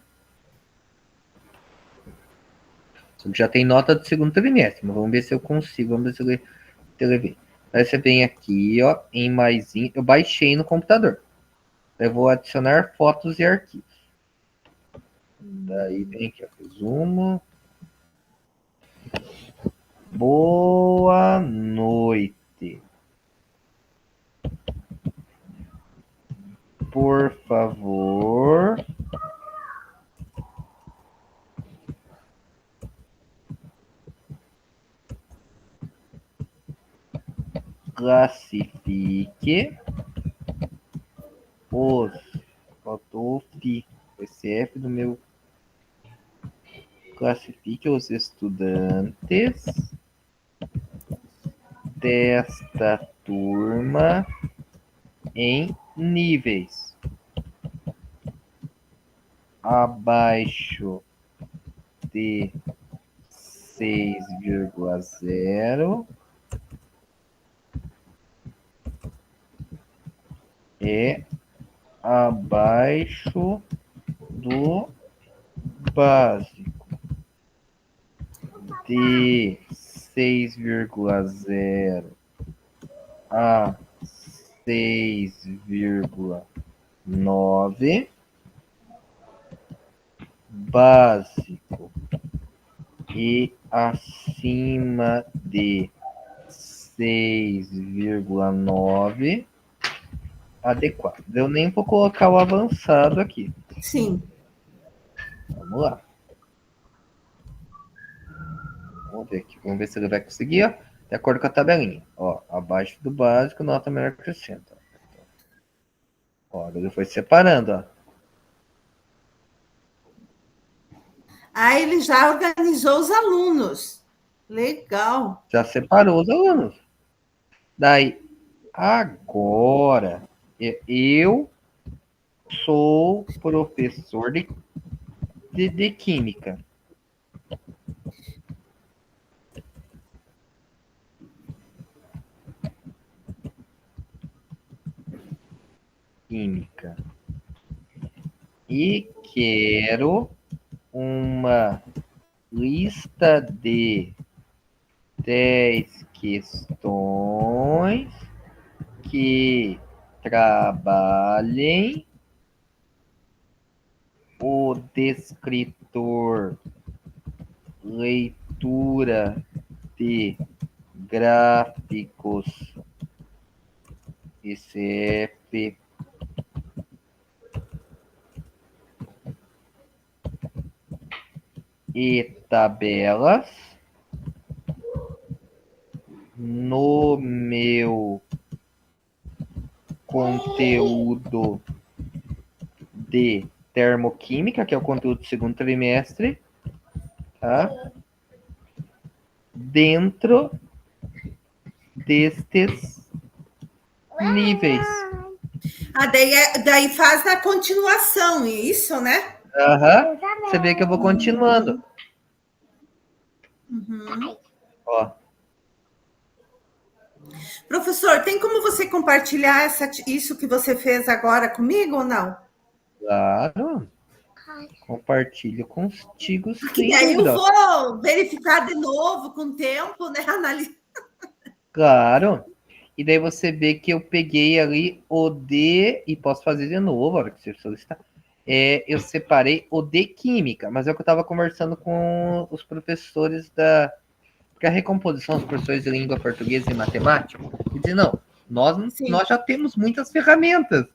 Só que já tem nota do segundo trimestre, mas vamos ver se eu consigo. Vamos ver se ele vem. Aí você vem aqui, ó, em mais. Eu baixei no computador. Eu vou adicionar fotos e arquivos. Daí vem aqui, ó, resumo. Boa noite. Por favor, classifique os... Faltou o FI, SF do meu... Classifique os estudantes desta turma em níveis abaixo de 6,0 e abaixo do básico de 6,0 a 6,9, básico e acima de 6,9, adequado. Eu nem vou colocar o avançado aqui. Sim. Vamos lá. Vamos ver aqui. Vamos ver se ele vai conseguir, ó, de acordo com a tabelinha. Ó, abaixo do básico, nota menor que 60. Ó, ele foi separando, ó. Ah, ele já organizou os alunos. Legal. Já separou os alunos. Daí, agora, eu sou professor de química. Química. E quero uma lista de 10 questões que trabalhem o descritor, leitura de gráficos, ICF, e tabelas no meu conteúdo de termoquímica, que é o conteúdo do segundo trimestre, tá? Dentro destes níveis. Daí faz na continuação, isso, né? Aham. Você vê que eu vou continuando. Uhum. Ó. Professor, tem como você compartilhar isso que você fez agora comigo ou não? Claro. Compartilho contigo, Porque sem daí eu dúvida. vou verificar de novo com o tempo, né? Claro. E daí você vê que eu peguei ali o D, e posso fazer de novo, a hora que você solicitar. Eu separei o de Química, mas é o que eu estava conversando com os professores porque a recomposição, os professores de língua portuguesa e matemática, e dizer, não, nós já temos muitas ferramentas,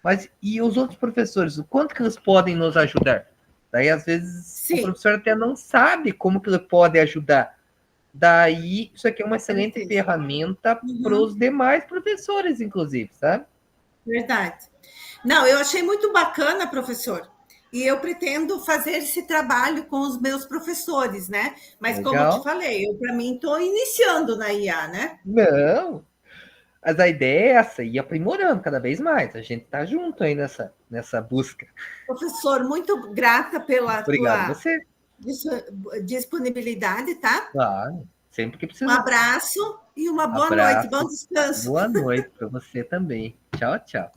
mas e os outros professores, o quanto que eles podem nos ajudar? Daí, às vezes, o professor até não sabe como que ele pode ajudar. Daí, isso aqui é uma excelente ferramenta para os demais professores, inclusive, sabe? Verdade. Não, eu achei muito bacana, professor. E eu pretendo fazer esse trabalho com os meus professores, né? Mas como eu te falei, eu, para mim, estou iniciando na IA, né? Não. Mas a ideia é essa, ir aprimorando cada vez mais. A gente está junto aí nessa busca. Professor, muito grata pela Obrigado, tua você. disponibilidade, tá? Claro, sempre que Um precisar. abraço e uma boa Abraço. noite. Bom descanso. Boa noite para você também. Tchau, tchau.